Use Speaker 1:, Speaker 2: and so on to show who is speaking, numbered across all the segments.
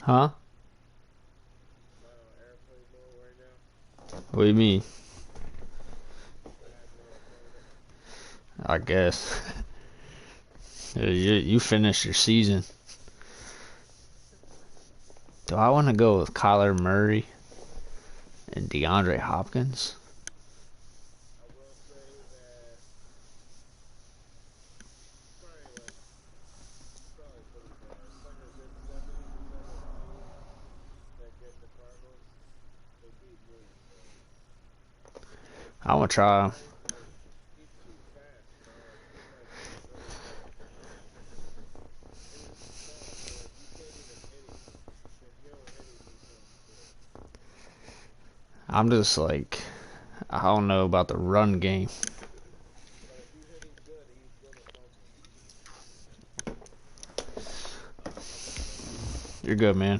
Speaker 1: Huh? What do you mean? I guess. You finished your season. Do I want to go with Kyler Murray and DeAndre Hopkins? I want to try. I'm just like, I don't know about the run game. You're good, man.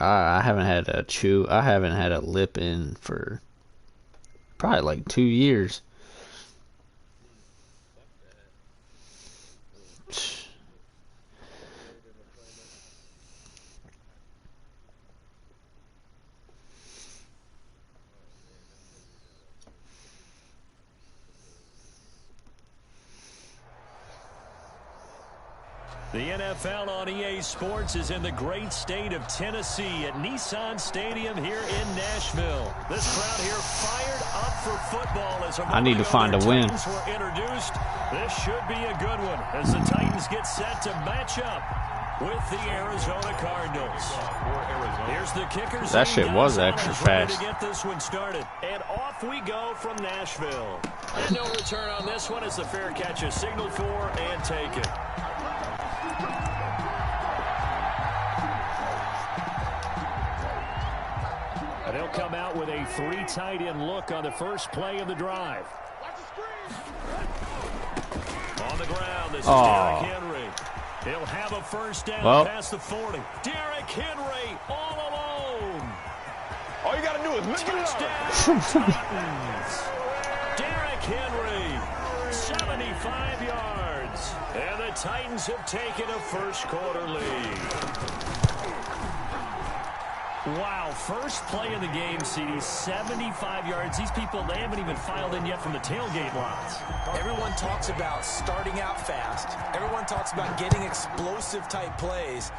Speaker 1: I haven't had a chew. I haven't had a lip in for probably like 2 years.
Speaker 2: The NFL on EA Sports is in the great state of Tennessee at Nissan Stadium here in Nashville. This crowd here fired up for football as
Speaker 1: I need to find a win.
Speaker 2: Were introduced. This should be a good one as the Titans get set to match up with the Arizona Cardinals. Here's the kickers.
Speaker 1: That shit was extra fast.
Speaker 2: To get this one started, and off we go from Nashville. And no return on this one as the fair catch is signaled for and taken. And they'll come out with a 3 tight end look on the first play of the drive. On the ground, this is Derrick Henry. He'll have a first down past the 40. Derrick Henry all alone.
Speaker 3: All you got to do is lift it up.
Speaker 2: Titans. Derrick Henry, 75 yards. And the Titans have taken a first quarter lead. Wow, first play of the game, CD, 75 yards. These people, they haven't even filed in yet from the tailgate lines.
Speaker 4: Everyone talks about starting out fast. Everyone talks about getting explosive-type plays.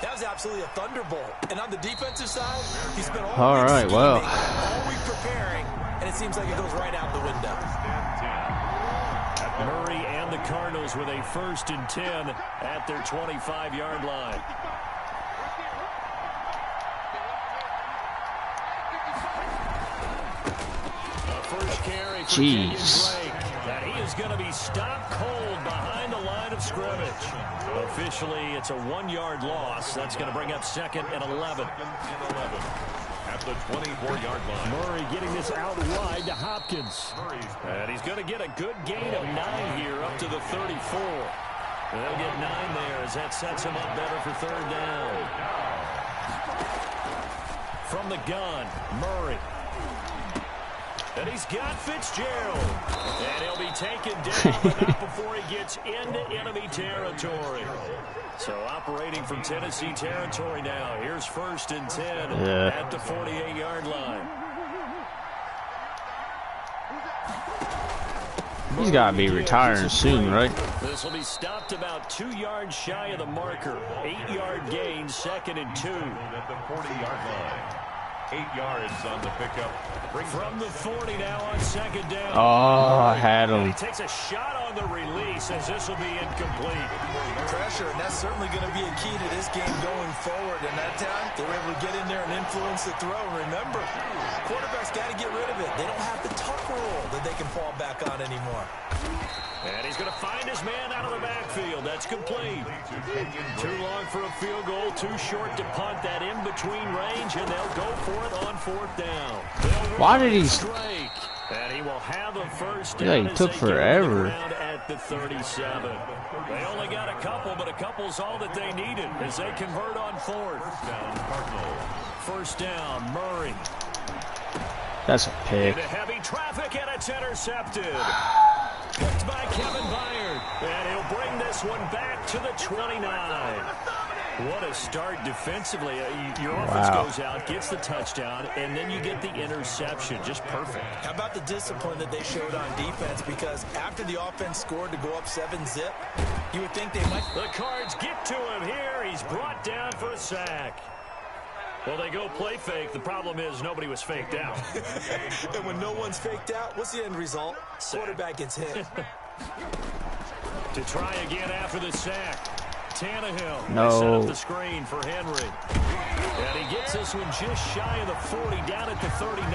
Speaker 4: That was absolutely a thunderbolt. And on the defensive side, he spent all week all week preparing, and it seems like it goes right out the window.
Speaker 2: Murray and the Cardinals with a 1st and 10 at their 25-yard line.
Speaker 1: Jeez.
Speaker 2: That he is going to be stopped cold behind the line of scrimmage. Officially, it's a 1-yard loss. That's going to bring up 2nd and 11.
Speaker 3: At the 24-yard line.
Speaker 2: Murray getting this out wide to Hopkins. And he's going to get a good gain of 9 here up to the 34. They'll get 9 there as that sets him up better for 3rd down. From the gun, Murray. And he's got Fitzgerald. And he'll be taken down, but not before he gets into enemy territory. So operating from Tennessee territory now. Here's 1st and 10 at the 48-yard line.
Speaker 1: He's got to be retiring soon, right?
Speaker 2: This will be stopped about 2 yards shy of the marker. 8-yard gain, 2nd and 2.
Speaker 3: At the 40-yard line. 8 yards on the pickup.
Speaker 2: From the 40 now on 2nd down.
Speaker 1: Oh, I had him.
Speaker 2: He takes a shot on the release as this will be incomplete.
Speaker 4: Pressure, and that's certainly going to be a key to this game going forward. And that time, they were able to get in there and influence the throw. Remember, quarterbacks got to get rid of it. They don't have the tuck rule that they can fall back on anymore.
Speaker 2: And he's going to find his man out of the backfield. That's complete. Too long for a field goal, too short to punt. That in between range, and they'll go for it on 4th down.
Speaker 1: Why did he?
Speaker 2: Strike. And he will have a first
Speaker 1: Yeah,
Speaker 2: down
Speaker 1: he
Speaker 2: as
Speaker 1: took
Speaker 2: they go to the
Speaker 1: forever.
Speaker 2: ground at the 37. They only got a couple, but a couple's all that they needed as they convert on fourth. First down, Murray.
Speaker 1: That's a pick.
Speaker 2: Into heavy traffic, and it's intercepted. Picked by Kevin Byard. And he'll bring this one back to the 29. What a start defensively. Your offense goes out, gets the touchdown, and then you get the interception. Just perfect.
Speaker 4: How about the discipline that they showed on defense? Because after the offense scored to go up 7-zip, you would think they might.
Speaker 2: The Cards get to him here. He's brought down for a sack. Well, they go play fake. The problem is nobody was faked out.
Speaker 4: And when no one's faked out, what's the end result? Quarterback gets hit.
Speaker 2: To try again after the sack. Tannehill.
Speaker 1: No.
Speaker 2: They set up the screen for Henry. And he gets this one just shy of the 40, down at the 39.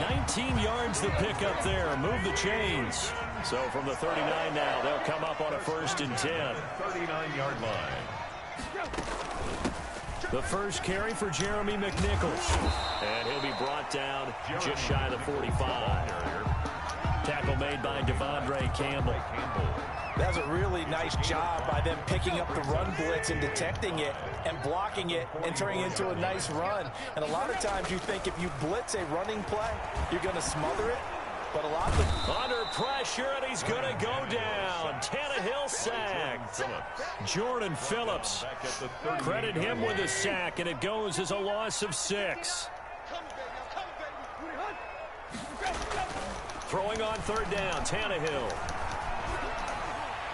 Speaker 2: 19 yards to pick up there. Move the chains. So from the 39 now, they'll come up on a 1st and 10.
Speaker 3: 39-yard line.
Speaker 2: The first carry for Jeremy McNichols. And he'll be brought down just shy of the 45. Tackle made by Devondre Campbell.
Speaker 4: That was a really nice job by them picking up the run blitz and detecting it and blocking it and turning it into a nice run. And a lot of times you think if you blitz a running play, you're going to smother it. But a lot of them
Speaker 2: under pressure, and he's going to go down. Tannehill sacked. Jordan Phillips. Credit him with a sack, and it goes as a loss of 6. Throwing on 3rd down, Tannehill.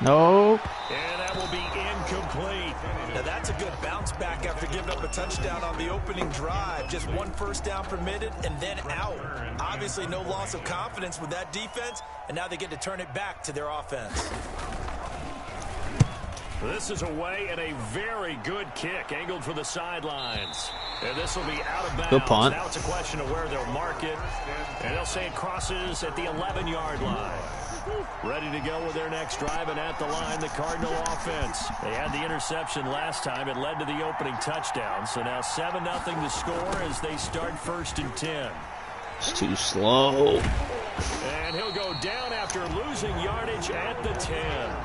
Speaker 1: No.
Speaker 2: And that will be incomplete.
Speaker 4: Now that's a good bounce back after giving up a touchdown on the opening drive. Just 1 first down permitted and then out. Obviously no loss of confidence with that defense, and now they get to turn it back to their offense.
Speaker 2: This is away and a very good kick angled for the sidelines. And this will be out of bounds.
Speaker 1: Good punt.
Speaker 2: Now it's a question of where they'll mark it. And they'll say it crosses at the 11-yard line. Ready to go with their next drive, and at the line, the Cardinal offense. They had the interception last time. It led to the opening touchdown. So now 7-0 to score as they start 1st and 10.
Speaker 1: It's too slow.
Speaker 2: And he'll go down after losing yardage at the 10.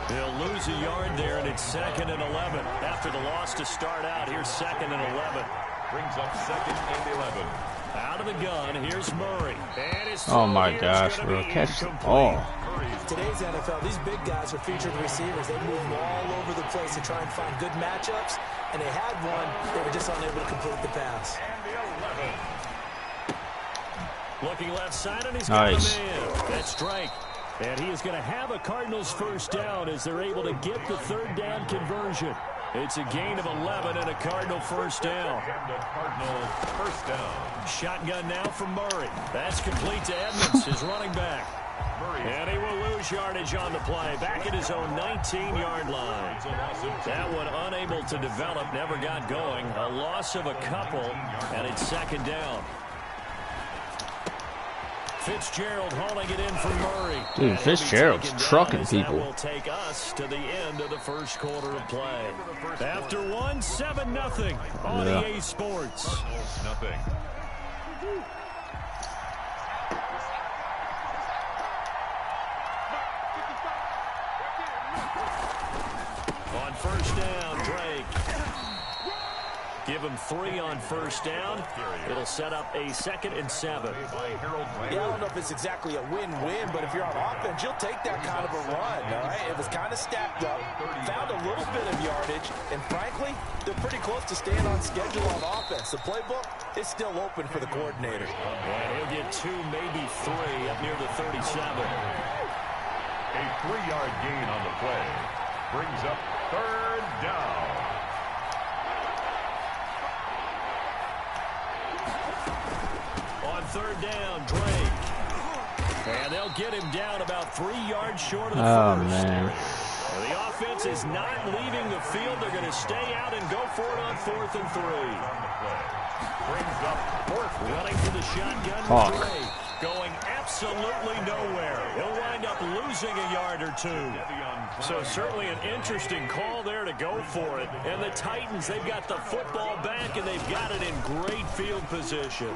Speaker 2: He'll lose a yard there, and it's 2nd and 11. After the loss to start out, here's 2nd and 11.
Speaker 3: Brings up 2nd and 11.
Speaker 2: Out of the gun, here's Murray. And his
Speaker 1: Oh my gosh, bro. Catch the ball.
Speaker 4: Today's NFL, these big guys are featured receivers. They move all over the place to try and find good matchups. And they had one. They were just unable to complete the pass.
Speaker 2: Looking left side, and he's got a man. That's Drake. And he is going to have a Cardinals first down as they're able to get the 3rd down conversion. It's a gain of 11 and a Cardinal first down.
Speaker 3: Cardinals first down.
Speaker 2: Shotgun now from Murray. That's complete to Edmonds, his running back. And he will lose yardage on the play. Back at his own 19-yard line. That one unable to develop, never got going. A loss of a couple, and it's 2nd down. Fitzgerald hauling it in for Murray.
Speaker 1: Dude, Fitzgerald's trucking people.
Speaker 2: That will take us to the end of the 1st quarter of play. After 1, 7-0 on EA Sports.
Speaker 3: Nothing.
Speaker 2: On 1st down, Drake. Give him 3 on 1st down. It'll set up a 2nd and 7.
Speaker 4: Yeah, I don't know if it's exactly a win-win, but if you're on offense, you'll take that kind of a run, all right? It was kind of stacked up, found a little bit of yardage, and frankly, they're pretty close to staying on schedule on offense. The playbook is still open for the coordinator.
Speaker 2: And he'll get 2, maybe 3 up near the 37.
Speaker 3: A 3-yard gain on the play. Brings up 3rd down.
Speaker 2: On 3rd down, Drake. And they'll get him down about 3 yards short of the first.
Speaker 1: Man.
Speaker 2: The offense is not leaving the field. They're going to stay out and go for it on 4th and 3.
Speaker 3: Brings up 4th.
Speaker 2: Running for the shotgun with Drake. Going absolutely nowhere. He'll wind up losing a yard or 2. So certainly an interesting call there to go for it. And the Titans, they've got the football back, and they've got it in great field position.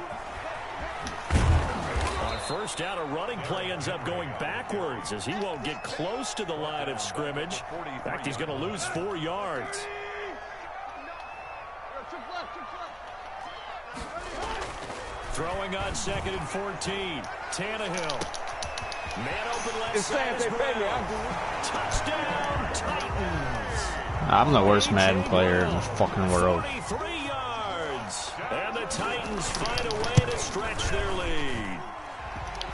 Speaker 2: On First down, a running play ends up going backwards as he won't get close to the line of scrimmage. In fact, he's going to lose 4 yards. Throwing on 2nd and 14. Tannehill. Man open left side. Touchdown, Titans.
Speaker 1: I'm the worst Madden player in the fucking world.
Speaker 2: 23 yards. And the Titans find a way to stretch their lead.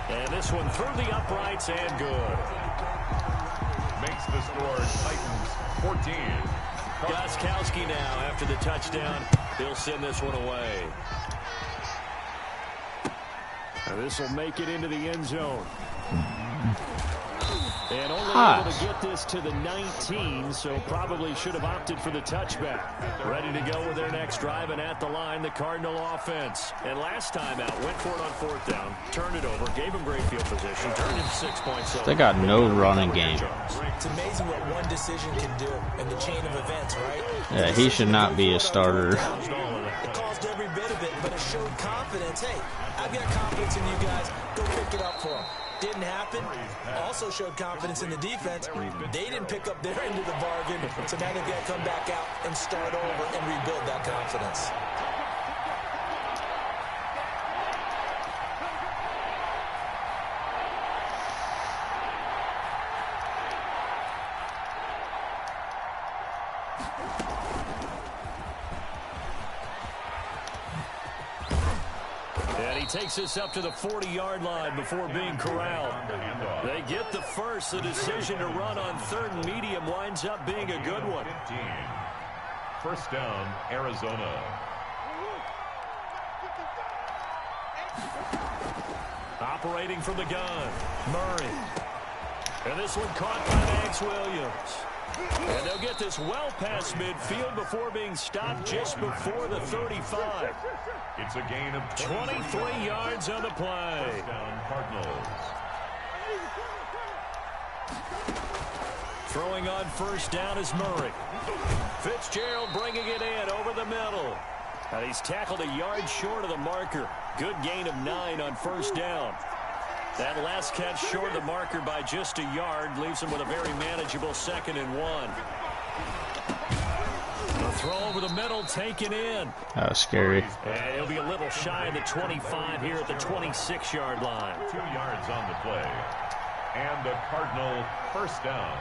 Speaker 2: And this one through the uprights and good.
Speaker 3: Makes the score Titans 14.
Speaker 2: Gostkowski now after the touchdown. He'll send this one away. And this will make it into the end zone. And only able to get this to the 19, so probably should have opted for the touchback. Ready to go with their next drive, and at the line, the Cardinal offense. And last time out, went for it on 4th down, turned it over, gave them great field position, turned it 6 points.
Speaker 1: They got no running game.
Speaker 4: It's amazing what one decision can do in the chain of events, right?
Speaker 1: Yeah, he should not be a starter.
Speaker 4: It caused every bit of it, but it showed confidence. Hey, I've got confidence in you guys. Go pick it up for them. Didn't happen. Also showed confidence in the defense. They didn't pick up their end of the bargain, so now they've got to come back out and start over and rebuild that confidence.
Speaker 2: Takes us up to the 40-yard line before being corralled. They get the first. The decision to run on 3rd and medium winds up being a good one.
Speaker 3: 15. First down, Arizona.
Speaker 2: Operating from the gun, Murray. And this one caught by Max Williams. And they'll get this well past midfield before being stopped just before the 35.
Speaker 3: It's a gain of
Speaker 2: 23 yards on the play.
Speaker 3: First down, Cardinals.
Speaker 2: Throwing on 1st down is Murray. Fitzgerald bringing it in over the middle. And he's tackled a yard short of the marker. Good gain of 9 on 1st down. That last catch short of the marker by just a yard leaves him with a very manageable 2nd and 1. The throw over the middle taken in.
Speaker 1: That was scary.
Speaker 2: And he'll be a little shy of the 25 here at the 26-yard line.
Speaker 3: 2 yards on the play. And the Cardinal first down.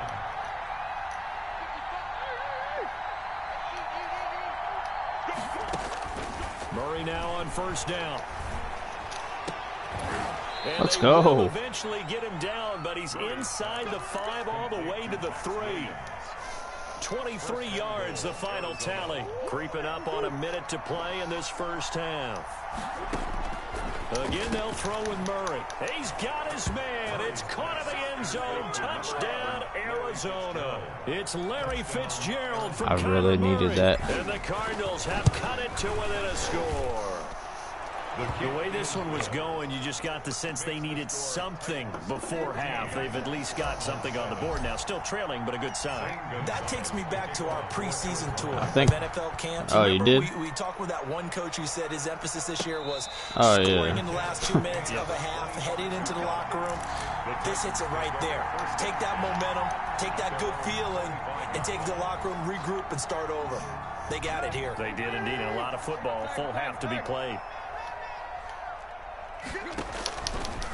Speaker 2: Murray now on 1st down. And
Speaker 1: let's
Speaker 2: they
Speaker 1: go.
Speaker 2: will eventually get him down, but he's inside the 5 all the way to the 3. 23 yards, the final tally. Creeping up on a minute to play in this first half. Again, they'll throw with Murray. He's got his man. It's caught in the end zone. Touchdown, Arizona. It's Larry Fitzgerald from
Speaker 1: I really needed that.
Speaker 2: And the Cardinals have cut it to within a score. The way this one was going, you just got the sense they needed something before half. They've at least got something on the board now. Still trailing, but a good sign.
Speaker 4: That takes me back to our preseason tour of NFL camp.
Speaker 1: Oh, you did?
Speaker 4: We talked with that one coach who said his emphasis this year was
Speaker 1: scoring
Speaker 4: in the last 2 minutes of a half, heading into the locker room. This hits it right there. Take that momentum, take that good feeling, and take the locker room, regroup, and start over. They got it here.
Speaker 2: They did indeed. A lot of football, full half to be played.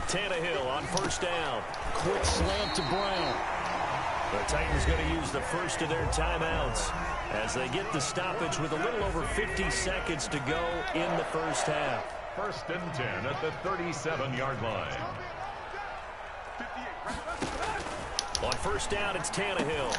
Speaker 2: Tannehill on 1st down. Quick slant to Brown. The Titans going to use the first of their timeouts as they get the stoppage with a little over 50 seconds to go in the first half.
Speaker 3: 1st and 10 at the 37-yard line.
Speaker 2: On 1st down, it's Tannehill.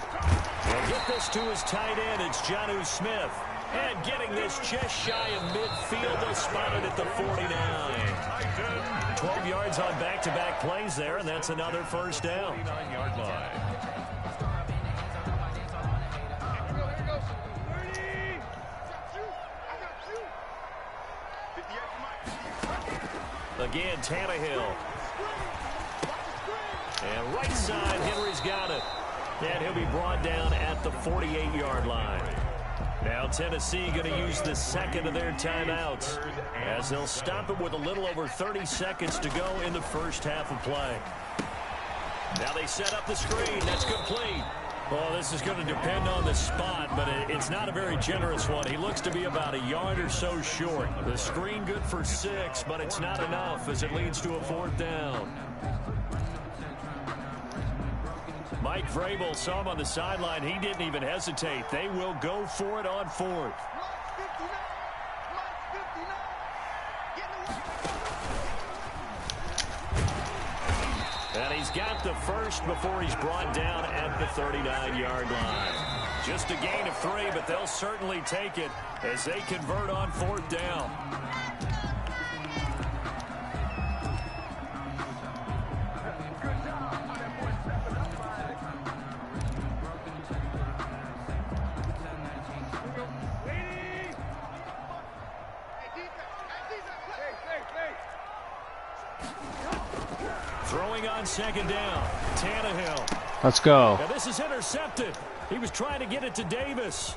Speaker 2: They'll get this to his tight end. It's Jonnu Smith. And getting this just shy of midfield, they'll spot it at the 49. 12 yards on back-to-back plays there, and that's another 1st down.
Speaker 3: 49-yard line.
Speaker 2: Again, Tannehill. And right side, Henry's got it. And he'll be brought down at the 48-yard line. Now Tennessee going to use the second of their timeouts as they'll stop it with a little over 30 seconds to go in the first half of play. Now they set up the screen. That's complete. Well, this is going to depend on the spot, but it's not a very generous one. He looks to be about a yard or so short. The screen good for 6, but it's not enough as it leads to a 4th down. Mike Vrabel saw him on the sideline. He didn't even hesitate. They will go for it on 4th. And he's got the first before he's brought down at the 39-yard line. Just a gain of 3, but they'll certainly take it as they convert on 4th down. Throwing on 2nd down, Tannehill.
Speaker 1: Let's go.
Speaker 2: Now this is intercepted. He was trying to get it to Davis.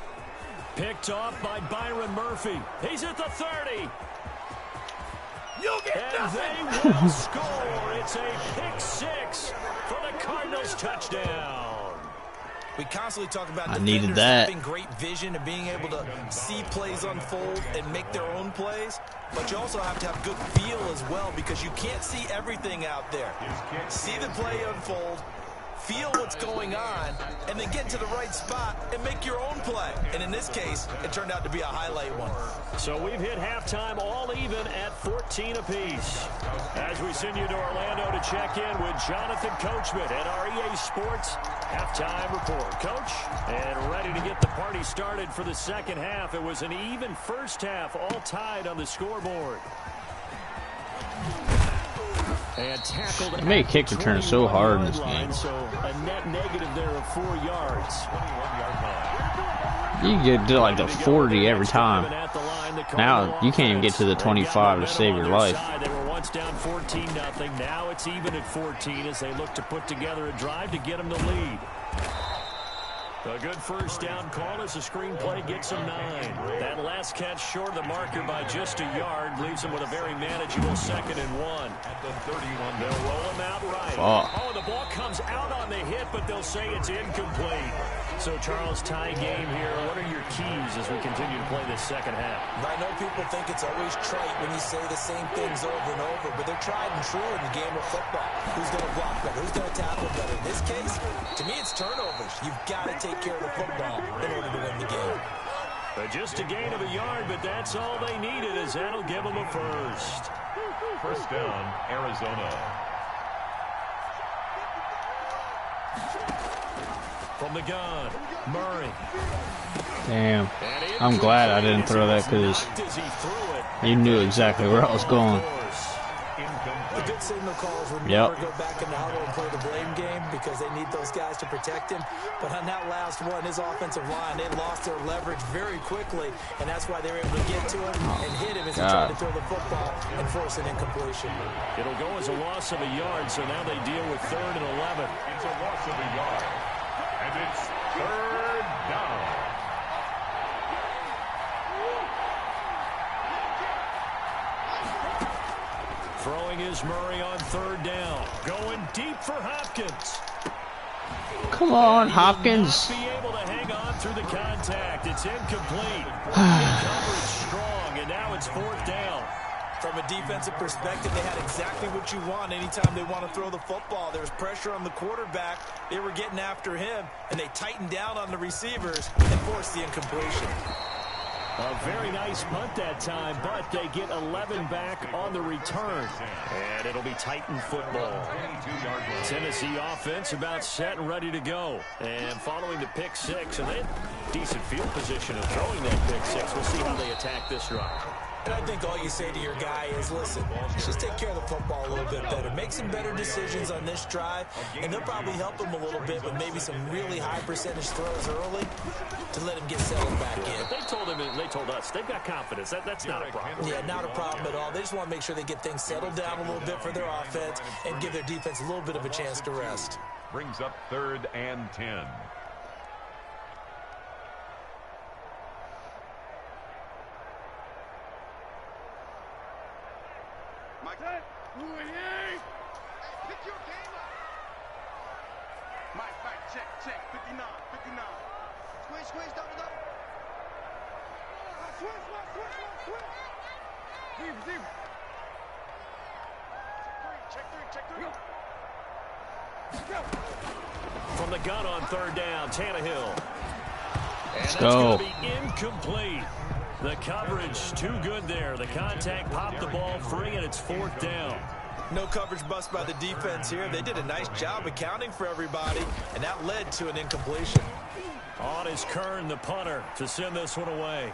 Speaker 2: Picked off by Byron Murphy. He's at the 30. You'll get nothing. They will score. It's a pick 6 for the Cardinals touchdown.
Speaker 4: We constantly talk about
Speaker 1: I needed
Speaker 4: defenders
Speaker 1: that.
Speaker 4: having great vision and being able to see plays unfold and make their own plays. But you also have to have good feel as well because you can't see everything out there. See the play unfold, feel what's going on, and then get to the right spot and make your own play. And in this case, it turned out to be a highlight one.
Speaker 2: So we've hit halftime all even at 14 apiece. As we send you to Orlando to check in with Jonathan Coachman at our EA Sports Halftime Report. Coach, and ready to get the party started for the second half. It was an even first half, all tied on the scoreboard. And tackled.
Speaker 1: They made kick return so hard in this game.
Speaker 2: So a net negative there of 4 yards.
Speaker 1: You get to like the 40 every time. Now you can't even get to the 25 to save your life.
Speaker 2: They were once down 14-0. Now it's even at 14 as they look to put together a drive to get them the lead. A good first down call as the screenplay gets them 9. That last catch short of the marker by just a yard leaves them with a very manageable 2nd and 1. At the 31, they'll roll him out right. Oh, the ball comes out on the hit, but they'll say it's incomplete. So, Charles, tie game here. What are your keys as we continue to play this second half?
Speaker 4: I know people think it's always trite when you say the same things over and over, but they're tried and true in the game of football. Who's going to block better? Who's going to tackle better? In this case, to me, it's turnovers. You've got to take care of the football in order to win the game.
Speaker 2: Just a gain of a yard, but that's all they needed as that'll give them a first.
Speaker 3: First down, Arizona.
Speaker 2: From the gun, Murray.
Speaker 1: Damn. I'm glad I didn't throw that because you knew exactly where I was going.
Speaker 4: The good signal calls would never go back in the huddle and play the blame game because they need those guys to protect him. But on that last one, his offensive line, they lost their leverage very quickly, and that's why they were able to get to him and hit him as he tried to throw the football and force an incompletion.
Speaker 2: It'll go as a loss of a yard, so now they deal with 3rd and 11.
Speaker 3: It's a loss of a yard, and it's 3rd down.
Speaker 2: Throwing is Murray on 3rd down. Going deep for Hopkins.
Speaker 1: Come on, Hopkins.
Speaker 2: Be able to hang on through the contact. It's incomplete. Coverage strong, and now it's 4th down.
Speaker 4: From a defensive perspective, they had exactly what you want anytime they want to throw the football. There was pressure on the quarterback. They were getting after him, and they tightened down on the receivers and forced the incompletion.
Speaker 2: A very nice punt that time, but they get 11 back on the return. And it'll be Titan football. Tennessee offense about set and ready to go. And following the pick 6, and they had decent field position of throwing that pick 6. We'll see how they attack this drive.
Speaker 4: And I think all you say to your guy is, listen, just take care of the football a little bit better. Make some better decisions on this drive, and they'll probably help him a little bit with maybe some really high percentage throws early to let him get settled back in.
Speaker 2: They told him, and they told us, they've got confidence. That's not a problem.
Speaker 4: Yeah, not a problem at all. They just want to make sure they get things settled down a little bit for their offense and give their defense a little bit of a chance to rest.
Speaker 3: Brings up 3rd and 10.
Speaker 5: Check, 59, 59. Squeeze, double. Switch. Leave. Check three. Go.
Speaker 2: From the gun on third down, Tannehill. And
Speaker 1: Let's
Speaker 2: that's
Speaker 1: go.
Speaker 2: going to be incomplete. The coverage too good there. The contact popped the ball free, and it's fourth down.
Speaker 4: No coverage bust by the defense here. They did a nice job accounting for everybody, and that led to an incompletion.
Speaker 2: On is Kern, the punter, to send this one away.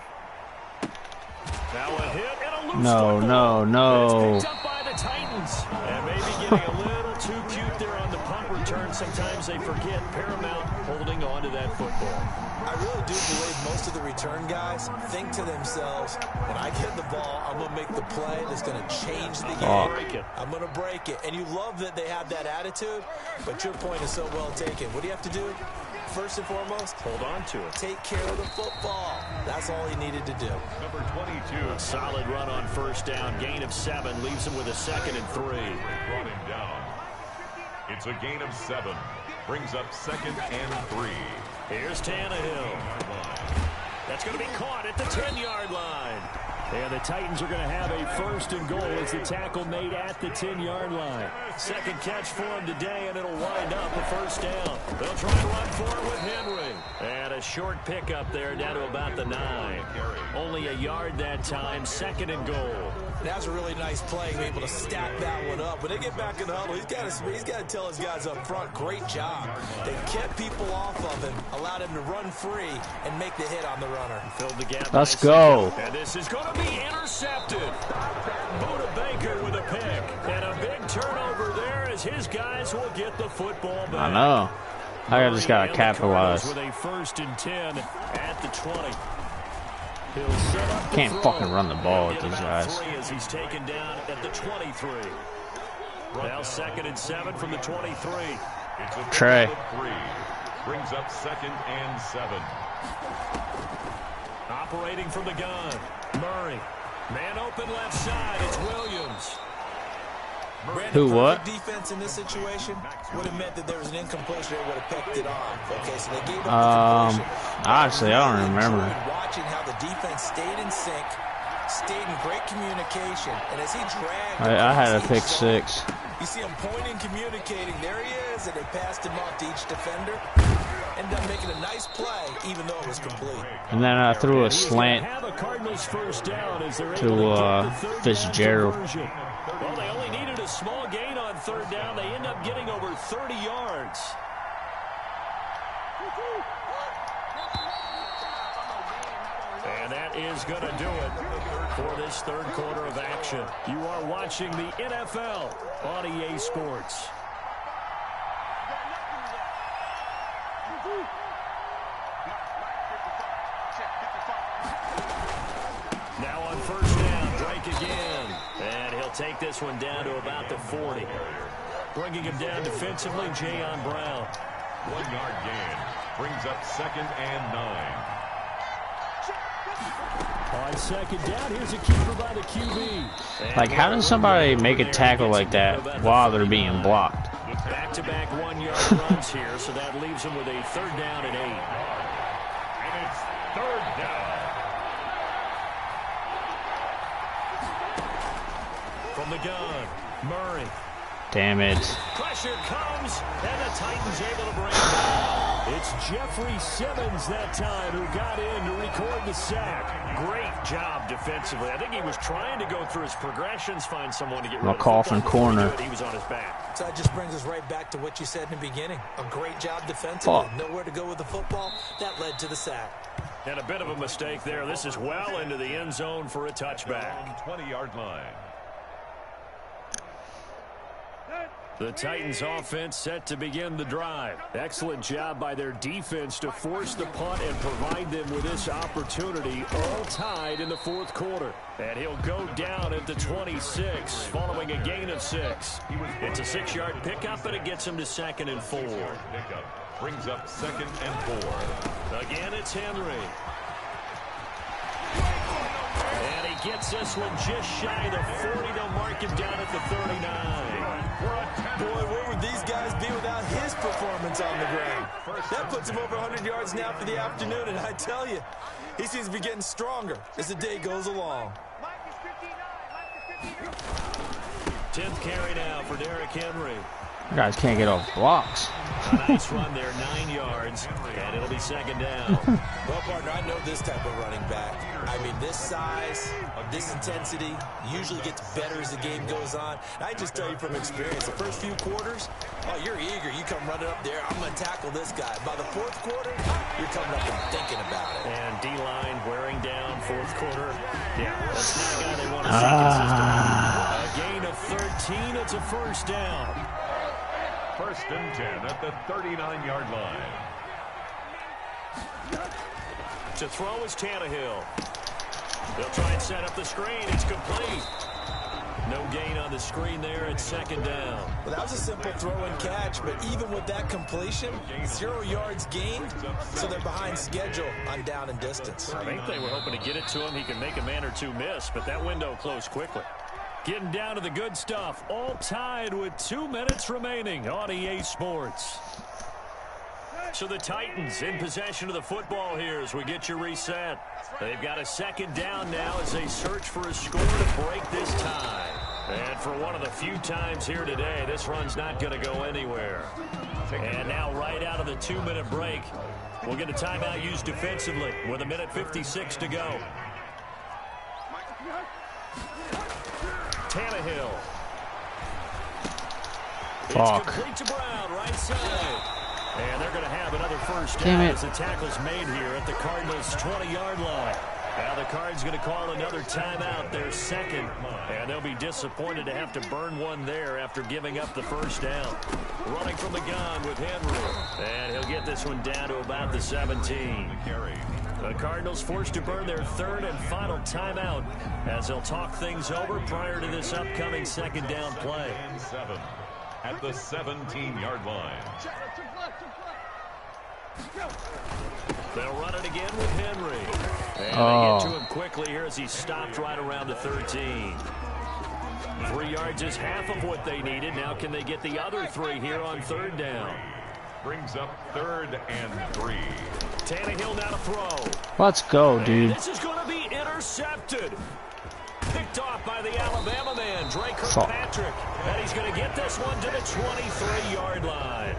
Speaker 2: Now a hit and a loose football.
Speaker 1: No.
Speaker 2: It's picked up by the Titans. And maybe getting a little too cute there on the punt return. Sometimes they forget Paramount holding on to that football.
Speaker 4: I really do believe most of the return guys think to themselves, when I get the ball, I'm going to make the play that's going to change the game. I'm going to break it. And you love that they have that attitude, but your point is so well taken. What do you have to do? First and foremost,
Speaker 2: hold on to it.
Speaker 4: Take care of the football. That's all he needed to do.
Speaker 3: Number 22.
Speaker 2: A solid run on first down. Gain of 7 leaves him with a 2nd and 3.
Speaker 3: Brought him down. It's a gain of 7. Brings up 2nd and 3.
Speaker 2: Here's Tannehill. That's going to be caught at the 10-yard line. And the Titans are going to have a 1st and goal as the tackle made at the 10-yard line. Second catch for him today, and it'll wind up a 1st down. They'll try to run for it with Henry. And a short pickup there down to about the 9. Only a yard that time, 2nd and goal.
Speaker 4: That was a really nice play, being able to stack that one up. When they get back in the huddle, he's got to tell his guys up front, great job. They kept people off of him, allowed him to run free, and make the hit on the runner.
Speaker 2: Filled the gap.
Speaker 1: Let's go.
Speaker 2: And this is going to be intercepted. Buda Baker with a pick. And a big turnover there as his guys will get the football back.
Speaker 1: I know. I just got to capitalize.
Speaker 2: With a 1st and 10 at the 20. He'll set up the
Speaker 1: Can't
Speaker 2: throw.
Speaker 1: fucking run the ball with these guys.
Speaker 2: 3 as he's taken down at the 23. Now 2nd and 7 from the 23.
Speaker 3: It's a
Speaker 1: Trey.
Speaker 3: 3. Brings up 2nd and 7.
Speaker 2: Operating from the gun. Murray. Man open left side. It's Williams.
Speaker 4: Brandon,
Speaker 1: Who, what?
Speaker 4: Defense in this situation would have meant that there was an incompletion. They would have picked it off. Okay, so they gave up the completion.
Speaker 1: Honestly, I don't remember.
Speaker 4: Watching how the defense stayed in sync, stayed in great communication, and as he dragged,
Speaker 1: I had a pick 6.
Speaker 4: you see him pointing, communicating. There he is, and they passed him off to each defender. Ended up making a nice play, even though it was complete.
Speaker 1: And then I threw a slant
Speaker 2: Have a Cardinals 1st down as they're
Speaker 1: to
Speaker 2: able to get the 3rd
Speaker 1: Fitzgerald.
Speaker 2: down conversion. Well, they only needed a small gain on 3rd down. They end up getting over 30 yards. And that is going to do it for this 3rd quarter of action. You are watching the NFL on EA Sports. Now on 1st down, Drake again. And he'll take this one down to about the 40. Bringing him down defensively, Jayon Brown.
Speaker 3: 1-yard gain. Brings up 2nd and 9.
Speaker 2: On 2nd down, here's a keeper by the QB.
Speaker 1: Like, how does somebody make a tackle like that while they're being blocked?
Speaker 2: Back-to-back 1-yard runs here, so that leaves him with a 3rd down and 8.
Speaker 3: And it's 3rd down.
Speaker 2: From the gun, Murray.
Speaker 1: Damn it.
Speaker 2: Pressure comes, and the Titans able to bring it down. It's Jeffrey Simmons that time who got in to record the sack. Great job defensively. I think he was trying to go through his progressions, find someone to get rid of the
Speaker 1: McCoffin
Speaker 2: football.
Speaker 1: corner.
Speaker 2: He was on his back.
Speaker 4: So that just brings us right back to what you said in the beginning. A great job defensively. Nowhere to go with the football. That led to the sack.
Speaker 2: And a bit of a mistake there. This is well into the end zone for a touchback.
Speaker 3: 20-yard line.
Speaker 2: The Titans offense set to begin the drive. Excellent job by their defense to force the punt and provide them with this opportunity, all tied in the 4th quarter. And he'll go down at the 26 following a gain of 6. It's a 6-yard pickup, and it gets him to 2nd and 4.
Speaker 3: Pickup brings up 2nd and 4.
Speaker 2: Again, it's Henry. And he gets this one just shy of the 40. They'll mark him down at the 39.
Speaker 4: Boy, where would these guys be without his performance on the ground? That puts him over 100 yards now for the afternoon, and I tell you, he seems to be getting stronger as the day goes along.
Speaker 2: 10th carry now for Derrick Henry.
Speaker 1: You guys can't get off blocks.
Speaker 2: A nice run there, 9 yards, and it'll be second down.
Speaker 4: Well, partner, I know this type of running back. I mean, this size, this intensity usually gets better as the game goes on. And I just tell you from experience, the first few quarters, oh, you're eager. You come running up there, I'm going to tackle this guy. By the fourth quarter, you're coming up and thinking about it.
Speaker 2: And D-line wearing down fourth quarter. Yeah, that's not a guy they want to see consistently. A gain of 13, it's a first down.
Speaker 3: First and 10 at the 39-yard line.
Speaker 2: To throw is Tannehill. They'll try and set up the screen. It's complete. No gain on the screen there. It's second down.
Speaker 4: Well, that was a simple throw and catch, but even with that completion, 0 yards gained, so they're behind schedule on down and distance.
Speaker 2: I think they were hoping to get it to him. He can make a man or two miss, but that window closed quickly. Getting down to the good stuff. All tied with 2 minutes remaining on EA Sports. So the Titans in possession of the football here as we get you reset. They've got a second down now as they search for a score to break this tie. And for one of the few times here today, this run's not going to go anywhere. And now right out of the 2-minute break, we'll get a timeout used defensively with 1:56 to go. Tannehill.
Speaker 1: Fuck.
Speaker 2: It's complete to Brown, right side. And they're going to have another first
Speaker 1: Damn
Speaker 2: down
Speaker 1: it.
Speaker 2: as the tackle's made here at the Cardinals' 20-yard line. Now the Cards going to call another timeout, their second. And they'll be disappointed to have to burn one there after giving up the first down. Running from the gun with Henry. And he'll get this one down to about the 17. The Cardinals forced to burn their third and final timeout as they'll talk things over prior to this upcoming second down play.
Speaker 3: 7 at the 17-yard line.
Speaker 2: They'll run it again with Henry. And they get to him quickly here as he stopped right around the 13. 3 yards is half of what they needed. Now can they get the other 3 here on third down?
Speaker 3: Brings up 3rd and 3.
Speaker 2: Tannehill now to throw.
Speaker 1: Let's go, dude.
Speaker 2: This is going to be intercepted. Picked off by the Alabama man, Drake
Speaker 1: Fuck.
Speaker 2: Kirkpatrick. And he's going to get this one to the 23-yard line.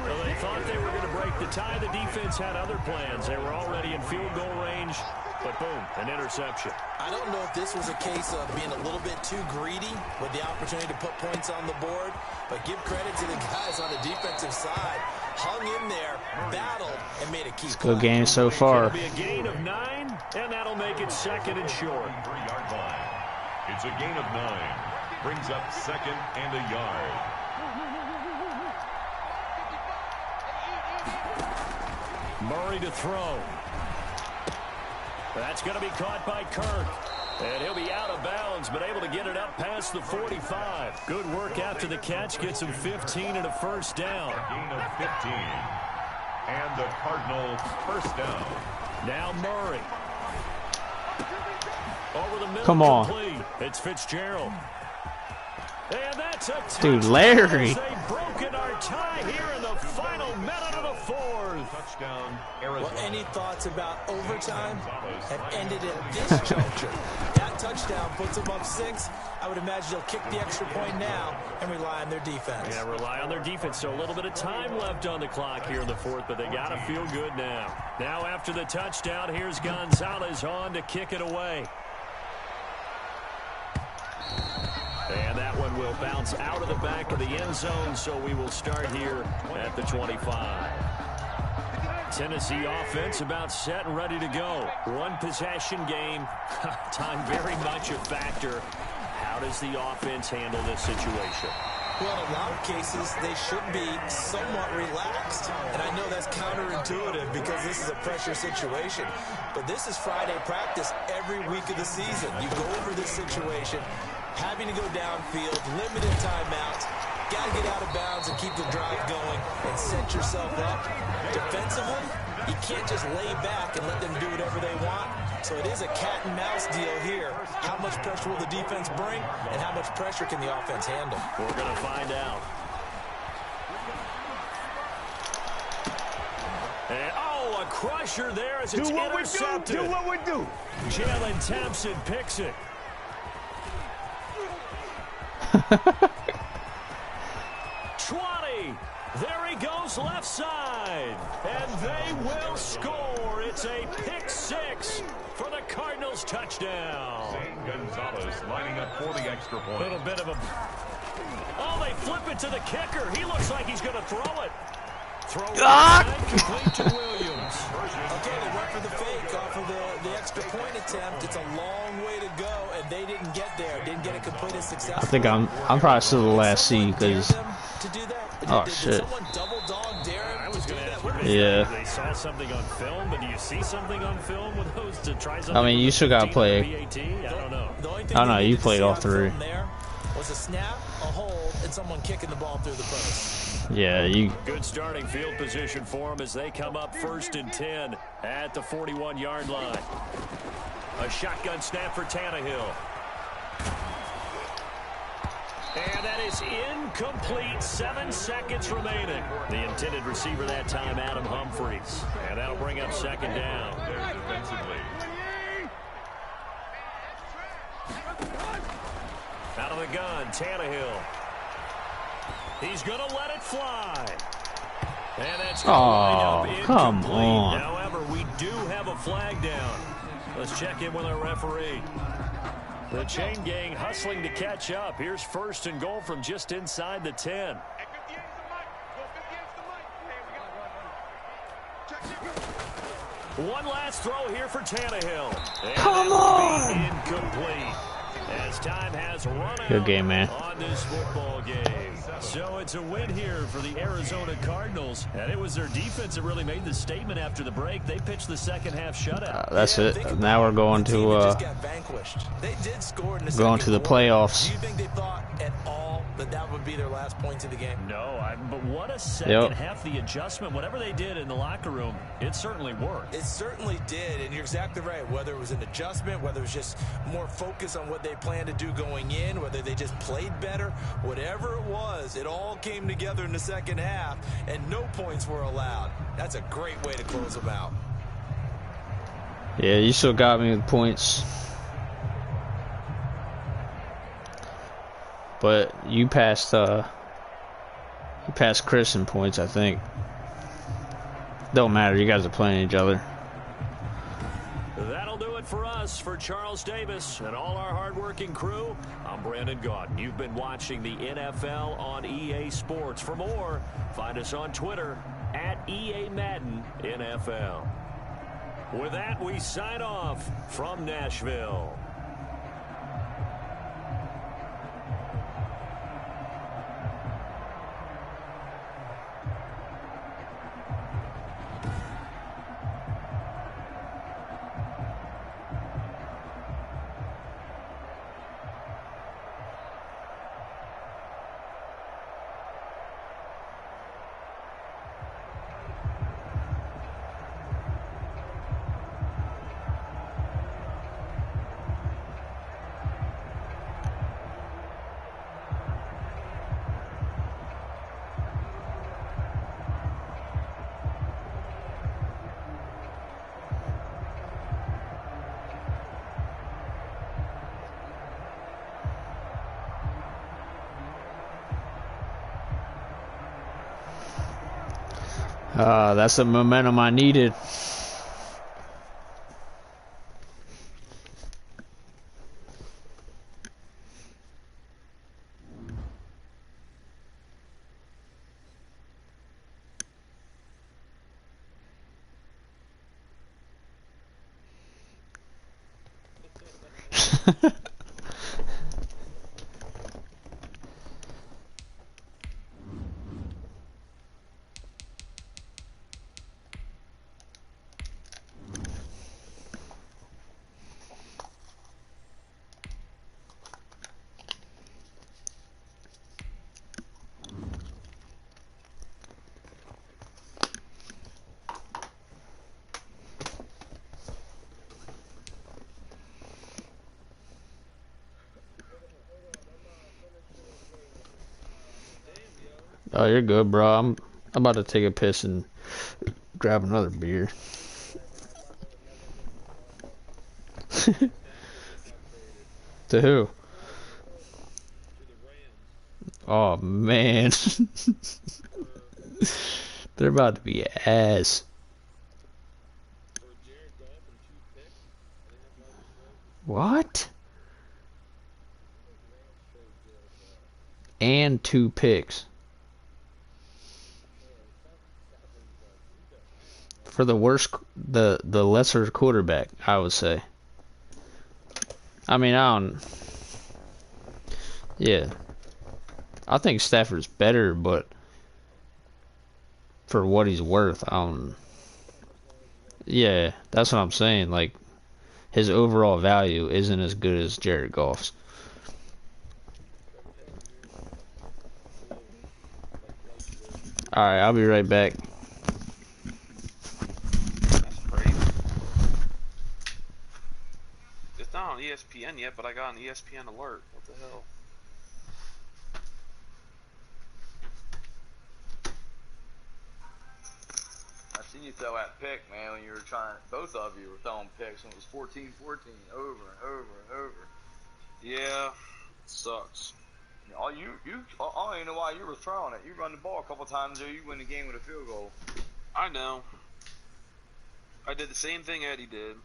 Speaker 2: Well, they thought they were going to break the tie. The defense had other plans. They were already in field goal range. But boom, an interception.
Speaker 4: I don't know if this was a case of being a little bit too greedy with the opportunity to put points on the board, but give credit to the guys on the defensive side. Hung in there, battled, and made a key play.
Speaker 1: Good game so far.
Speaker 2: It'll be a gain of 9, and that'll make it second and short.
Speaker 3: 3-yard line. It's a gain of 9. Brings up 2nd and a yard.
Speaker 2: Murray to throw. That's going to be caught by Kirk. And he'll be out of bounds, but able to get it up past the 45. Good work after the catch. Gets him 15 and a first down.
Speaker 3: Gain of 15. And the Cardinals first down.
Speaker 2: Now Murray. Over the middle.
Speaker 1: Come on.
Speaker 2: Complete. It's Fitzgerald. And that's a
Speaker 1: Dude,
Speaker 2: touchdown.
Speaker 1: Larry.
Speaker 2: They've broken our tie here in the final minute of the fourth.
Speaker 3: Touchdown, Arizona.
Speaker 4: Well, any thoughts about overtime have ended at this juncture. That touchdown puts them up 6. I would imagine they'll kick the extra point now and rely on their defense.
Speaker 2: Yeah, rely on their defense. So a little bit of time left on the clock here in the fourth, but they got to feel good now. Now after the touchdown, here's Gonzalez on to kick it away. And that one will bounce out of the back of the end zone, so we will start here at the 25. Tennessee offense about set and ready to go. One possession game. Time very much a factor. How does the offense handle this situation?
Speaker 4: Well, in a lot of cases, they should be somewhat relaxed. And I know that's counterintuitive because this is a pressure situation. But this is Friday practice every week of the season. You go over this situation, having to go downfield, limited timeouts, got to get out of bounds and keep the drive going and set yourself up. Defensively, You can't just lay back and let them do whatever they want. So it is a cat and mouse deal here. How much pressure will the defense bring, and how much pressure can the offense handle?
Speaker 2: We're going to find out. And, oh, a crusher there as it's intercepted.
Speaker 5: Do what we do.
Speaker 2: Jalen Thompson picks it. 20. There he goes left side. And they will score. It's a pick six for the Cardinals touchdown.
Speaker 3: Zane Gonzalez lining up for the extra
Speaker 2: A
Speaker 3: point.
Speaker 2: little bit of a... Oh, they flip it to the kicker. He looks like he's going to throw it. Throw it complete to Williams.
Speaker 4: Okay, they went for the fake off of the extra point attempt. It's a long way to go, and they didn't get there. Didn't get it completed successfully.
Speaker 1: I think I'm probably still the last seed because. Oh
Speaker 4: Did
Speaker 1: shit.
Speaker 4: someone double dog dare him?
Speaker 2: I was going to ask you,
Speaker 1: Yeah.
Speaker 2: they saw something on film, but do you see something on film with those to try something?
Speaker 1: I mean, you still gotta
Speaker 2: 15
Speaker 1: play.
Speaker 2: PAT? I don't know.
Speaker 4: The only thing
Speaker 1: I don't know,
Speaker 4: they
Speaker 1: you
Speaker 4: needed to
Speaker 1: played
Speaker 4: see
Speaker 1: all
Speaker 4: on
Speaker 1: three.
Speaker 4: film there was a snap, a hold, and someone kicking the ball through the post.
Speaker 1: Yeah, you.
Speaker 2: Good starting field position for them as they come up 1st and 10 at the 41-yard line. A shotgun snap for Tannehill. And that is incomplete. 7 seconds remaining. The intended receiver that time, Adam Humphries. And that'll bring up 2nd down.
Speaker 3: There defensively.
Speaker 2: Out of the gun, Tannehill. He's going to let it fly. And that's going to wind up
Speaker 1: come
Speaker 2: incomplete.
Speaker 1: on.
Speaker 2: However, we do have a flag down. Let's check in with our referee. The chain gang hustling to catch up. Here's 1st and goal from just inside the 10. One last throw here for Tannehill. And
Speaker 1: Come on!
Speaker 2: Incomplete. As time has run
Speaker 1: Good
Speaker 2: out
Speaker 1: game, man.
Speaker 2: on this football game. So it's a win here for the Arizona Cardinals. And it was their defense that really made the statement after the break. They pitched the second half shutout.
Speaker 1: That's
Speaker 4: Yeah,
Speaker 1: it.
Speaker 4: think
Speaker 1: Now
Speaker 4: about
Speaker 1: we're going
Speaker 4: the team that
Speaker 1: to
Speaker 4: just got vanquished. They did score in the
Speaker 1: going
Speaker 4: second
Speaker 1: to the
Speaker 4: quarter.
Speaker 1: playoffs.
Speaker 4: Do you think they thought at all that that would be their last points of the game?
Speaker 2: No, but what a second
Speaker 1: Yep.
Speaker 2: half. The adjustment, whatever they did in the locker room, it certainly worked.
Speaker 4: It certainly did, and you're exactly right. Whether it was an adjustment, whether it was just more focus on what they planned to do going in, whether they just played better, whatever it was, it all came together in the second half, and no points were allowed. That's a great way to close them out.
Speaker 1: Yeah, you still got me with points. But you passed Chris in points, I think. Don't matter, you guys are playing each other.
Speaker 2: That'll do it for us. For Charles Davis and all our hardworking crew, I'm Brandon Gaudin. You've been watching the NFL on EA Sports. For more, find us on Twitter at EA Madden NFL. With that, we sign off from Nashville.
Speaker 1: That's the momentum I needed. Oh, you're good, bro. I'm about to take a piss and grab another beer. To who? Oh man, they're about to be ass. What? And 2 picks for the worst, the lesser quarterback, I would say. I mean, I don't. Yeah, I think Stafford's better, but for what he's worth, I don't. Yeah, that's what I'm saying. Like his overall value isn't as good as Jared Goff's. All right, I'll be right back.
Speaker 6: That's crazy. It's not on ESPN yet, but I got an ESPN alert. What the hell?
Speaker 7: I seen you throw that pick, man, when you were trying. Both of you were throwing picks, and it was 14-14 over and over and over.
Speaker 6: Yeah, it sucks.
Speaker 7: All I don't even know why you were throwing it. You run the ball a couple times there, you win the game with a field goal.
Speaker 6: I know. I did the same thing Eddie did.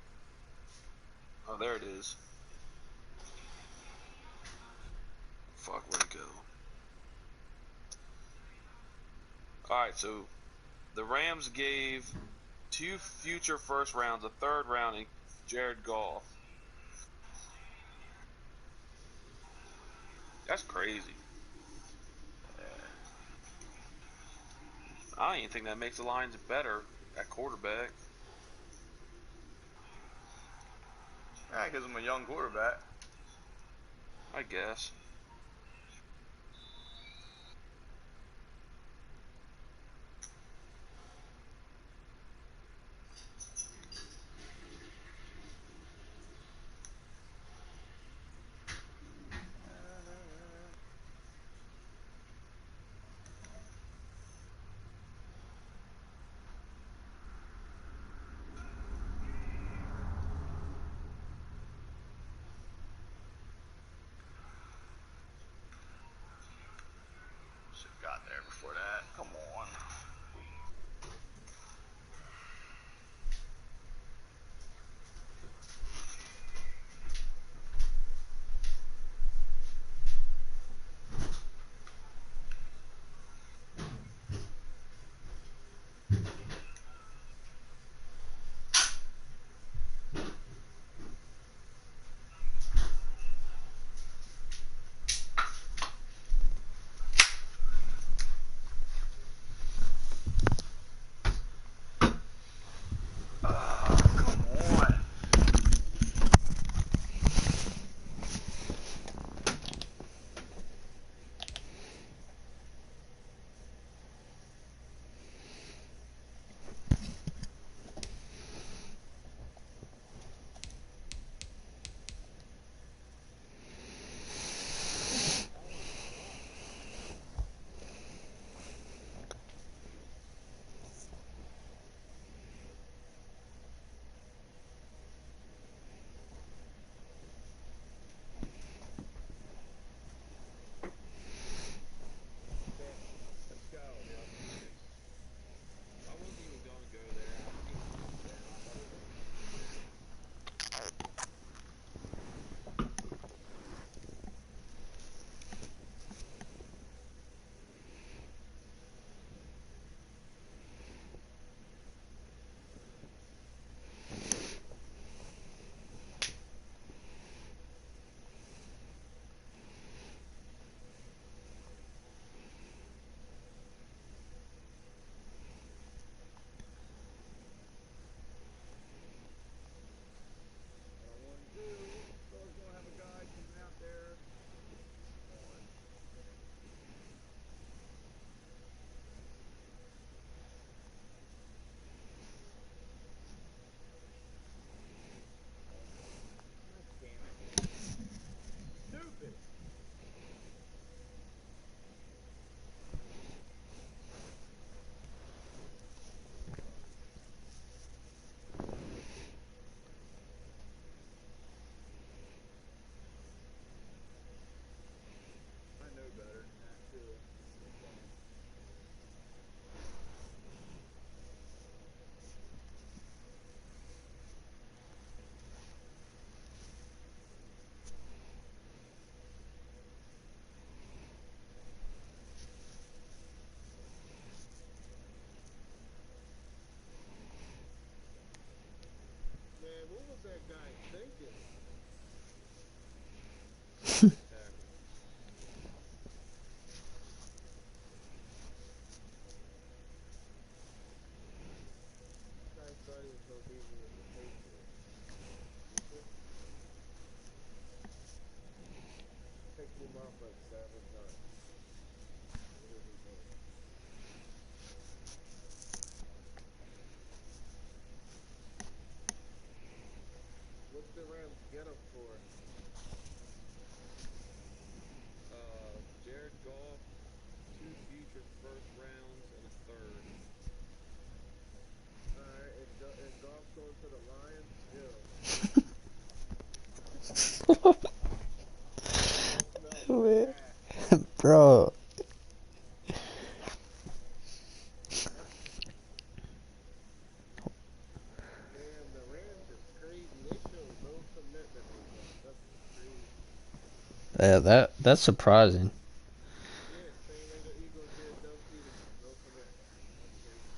Speaker 6: Oh, there it is. Fuck, where'd it go? Alright, so the Rams gave 2 future first rounds, a third round, and Jared Goff. That's crazy. I don't even think that makes the Lions better at quarterback.
Speaker 7: Yeah, because I'm a young quarterback.
Speaker 6: I guess.
Speaker 8: that guy thinking? Good tackle. I thought he was going to beat me with the Patriots. Picked him off like 7 times. What is he doing? What's the Rams get him for?
Speaker 9: Jared Goff, 2 future first rounds and a third.
Speaker 8: Alright, and Goff's going to the Lions? Ew. That smells like ass.
Speaker 1: Bro.
Speaker 8: Damn, the Rams is crazy. They show no commitment with Goff. That's crazy.
Speaker 1: Yeah, that's surprising.
Speaker 8: Yeah, same way the Eagles did Doug Peterson. No commitment. That's crazy.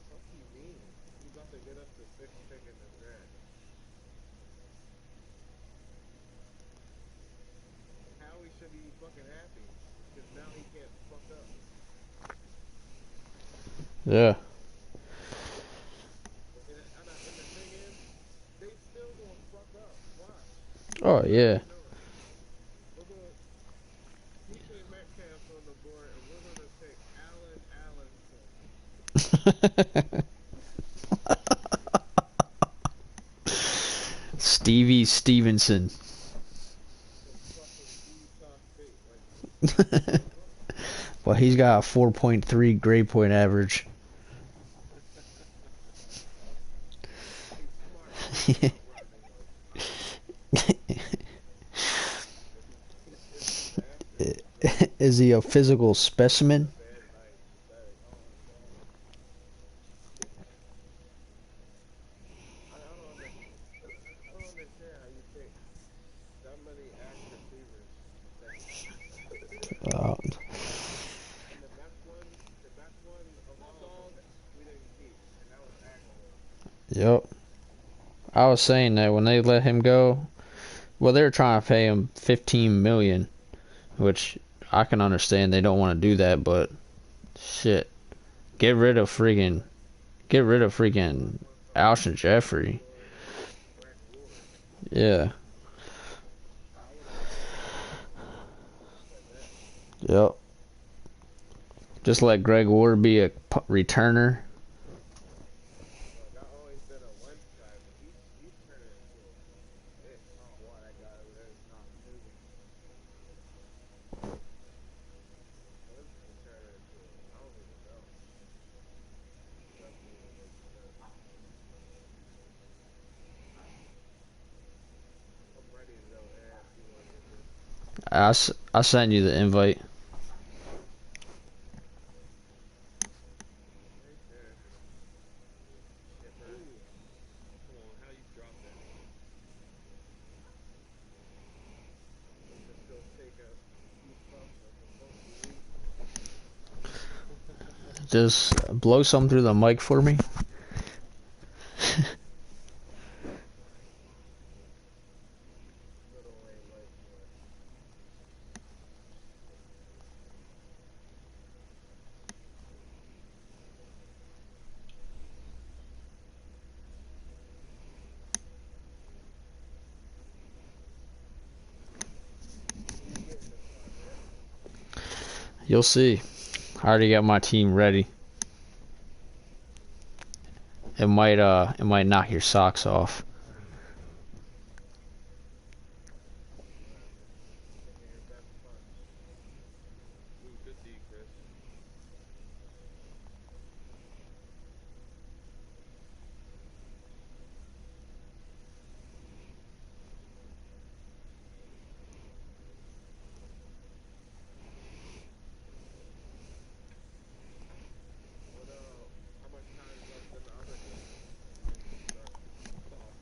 Speaker 8: Fuck you mean? He's about to get us the 6th pick in the draft. Howie should be fucking happy. Because now he can't fuck up.
Speaker 1: Yeah.
Speaker 8: And the thing is, they still gonna fuck up. Watch.
Speaker 1: Oh,
Speaker 8: I
Speaker 1: yeah.
Speaker 8: already know it. We're gonna DK Metcalf on the board, and we're gonna take Allen Allenson.
Speaker 1: Stevie Stevenson.
Speaker 8: From fucking Utah State. Like,
Speaker 1: Well, he's got a 4.3 grade point average.
Speaker 8: he's smart. He's just not running like if he's an athlete.
Speaker 1: Is he a physical
Speaker 8: He had
Speaker 1: specimen?
Speaker 8: a bad night. Pathetic. I don't understand how you take that many axe receivers second.
Speaker 1: Uh,
Speaker 8: And the best one of all of them, we didn't keep, and that was Aguilar.
Speaker 1: yep. I was saying that when they let him go, well, they were trying to pay him 15 million, which I can understand they don't want to do that, but shit, get rid of
Speaker 8: A lot
Speaker 1: freaking
Speaker 8: more fucking
Speaker 1: Alshon Jeffrey.
Speaker 8: Aguilar than Greg Ward.
Speaker 1: Yeah.
Speaker 8: I would have rather had Fournette.
Speaker 1: Yep. Just let Greg Ward be a returner.
Speaker 8: Like, I always been a Wentz guy, but he's turning into a bitch.
Speaker 7: I don't know why that guy over there is not moving.
Speaker 8: Wentz can turn into a, I don't even know. Definitely will make sense. I'm ready to go AFC one with this.
Speaker 1: I sent you the invite.
Speaker 8: Right there. Chipper.
Speaker 9: Ooh, come on, how you drop that?
Speaker 8: Let's just go take a few puffs like we're supposed to eat.
Speaker 1: Just blow some through the mic for me.
Speaker 8: Little ain't like much. Who you getting this time, man?
Speaker 1: You'll see. I already got my team ready. It might knock your socks off.
Speaker 8: Give me your best punch.
Speaker 9: Ooh, good D, Chris.
Speaker 8: What how much time is left in the other game? When you start?
Speaker 9: Oh,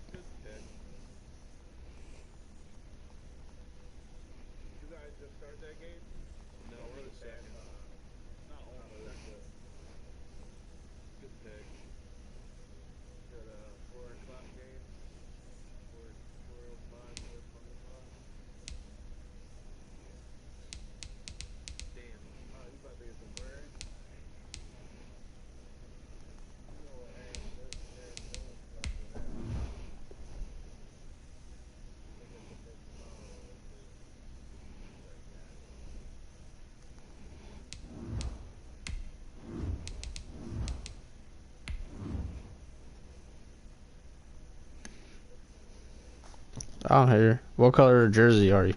Speaker 1: I don't hear. What color jersey are you?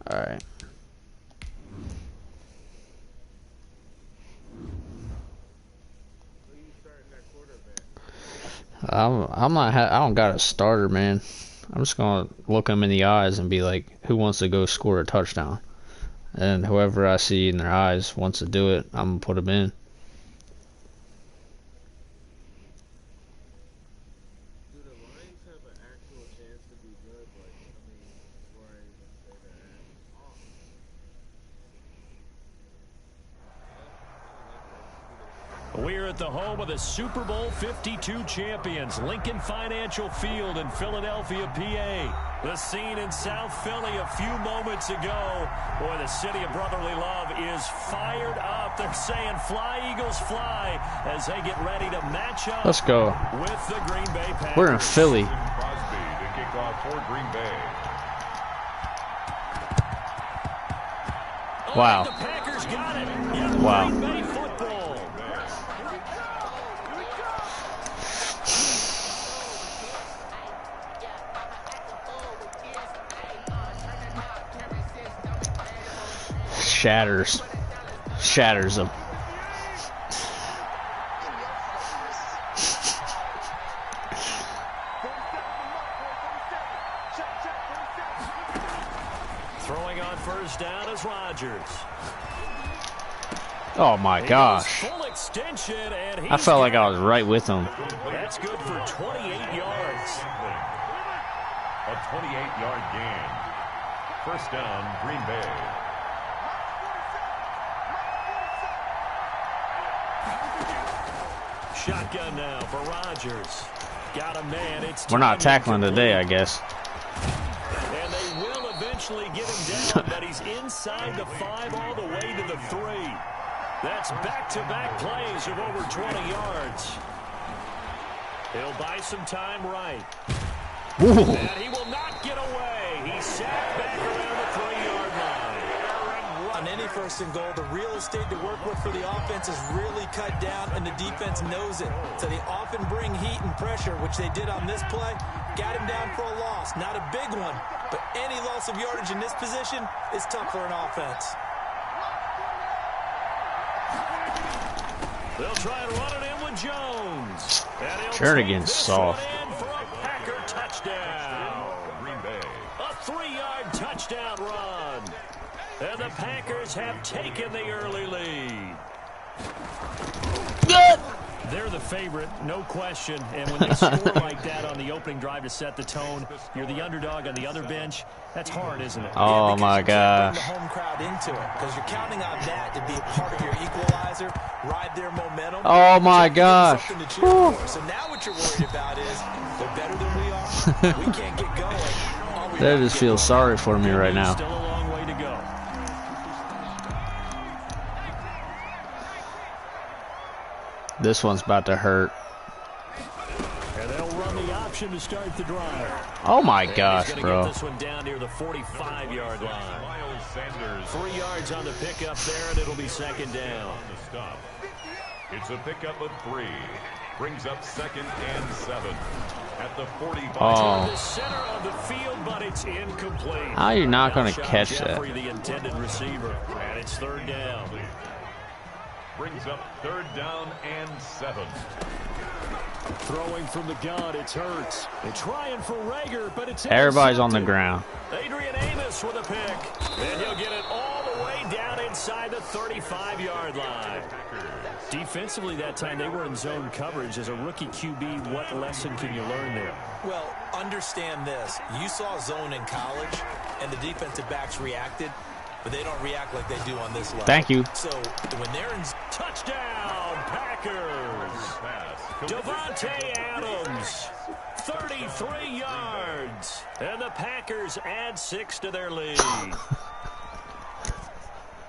Speaker 1: Alright.
Speaker 8: Who you starting at quarterback?
Speaker 1: I'm not. I don't got a starter, man. I'm just gonna look them in the eyes and be like, who wants to go score a touchdown? And whoever I see in their eyes wants to do it, I'm gonna put them in.
Speaker 8: Do the Lions have an actual chance to be good? Like, I mean, before I even say that. Oh.
Speaker 2: We're at the home of the Super Bowl 52 champions, Lincoln Financial Field in Philadelphia, PA. The scene in South Philly a few moments ago. Boy, the city of brotherly love is fired up. They're saying fly, Eagles, fly, as they get ready to match up.
Speaker 1: Let's go.
Speaker 2: With the Green Bay Packers.
Speaker 1: We're in Philly.
Speaker 3: Crosby to kick off for Green Bay.
Speaker 1: Wow.
Speaker 2: The Packers got it. Yep,
Speaker 1: Wow.
Speaker 2: Green Bay football.
Speaker 1: Shatters them.
Speaker 2: Throwing on first down is Rodgers.
Speaker 1: Oh my gosh.
Speaker 2: Full extension, and
Speaker 1: I felt like I was right with him.
Speaker 2: That's good for 28 yards.
Speaker 3: A 28-yard gain. First down, Green Bay.
Speaker 2: Shotgun now for Rodgers. Got a man.
Speaker 1: We're not tackling today, I guess.
Speaker 2: And they will eventually get him down, but he's inside the 5 all the way to the 3. That's back-to-back plays of over 20 yards. He'll buy some time right.
Speaker 1: Ooh.
Speaker 2: And he will not get away. He's sacked back around the 3-yard line.
Speaker 4: On any first and goal, the real estate to work with for the offense is really cut down, and the defense knows it. So they often bring heat and pressure, which they did on this play. Got him down for a loss. Not a big one, but any loss of yardage in this position is tough for an offense.
Speaker 2: They'll try and run it in with Jones.
Speaker 1: Jernigan's soft.
Speaker 2: For a Packer touchdown.
Speaker 3: Green Bay.
Speaker 2: A 3-yard touchdown run. And the Packers have taken the early lead. They're the favorite, no question. And when they score like that on the opening drive to set the tone, you're the underdog on the other bench. That's hard, isn't it?
Speaker 1: Oh my gosh.
Speaker 4: Bring the home crowd into it because you're counting on that to be a part of your equalizer, ride their momentum.
Speaker 1: Oh my gosh.
Speaker 4: So now what you're worried about is they're better than we are. We can't get going.
Speaker 1: They just feel sorry for me right now.
Speaker 2: Still a long way to go.
Speaker 1: This one's about to hurt.
Speaker 2: And they'll run the option to start the drive.
Speaker 1: Oh my
Speaker 2: And
Speaker 1: gosh,
Speaker 2: he's gonna
Speaker 1: bro.
Speaker 2: Get this one down near the 45-yard line.
Speaker 3: Miles Sanders
Speaker 2: 3 yards on the pickup there, and it'll be second down.
Speaker 3: on the stop. It's a pickup of 3. Brings up 2nd and 7 at the 45.
Speaker 1: Oh.
Speaker 2: The center of the field, but it's incomplete.
Speaker 1: How are you not going to
Speaker 2: Shot
Speaker 1: catch
Speaker 2: Jeffrey,
Speaker 1: that?
Speaker 2: the intended receiver, and it's third down.
Speaker 3: Brings up 3rd down and 7.
Speaker 2: Throwing from the gun, it's Hurts. They're trying for Rager, but it's
Speaker 1: Everybody's on the
Speaker 2: intercepted.
Speaker 1: ground.
Speaker 2: Adrian Amos with a pick. And he'll get it all the way down inside the 35-yard line. Defensively that time, they were in zone coverage. As a rookie QB, what lesson can you learn there?
Speaker 4: Well, understand this. You saw zone in college, and the defensive backs reacted, but they don't react like they do on this level.
Speaker 1: Thank you.
Speaker 4: So when they're in
Speaker 2: Touchdown, Packers. Devontae Adams, 33 yards. And the Packers add 6 to their lead.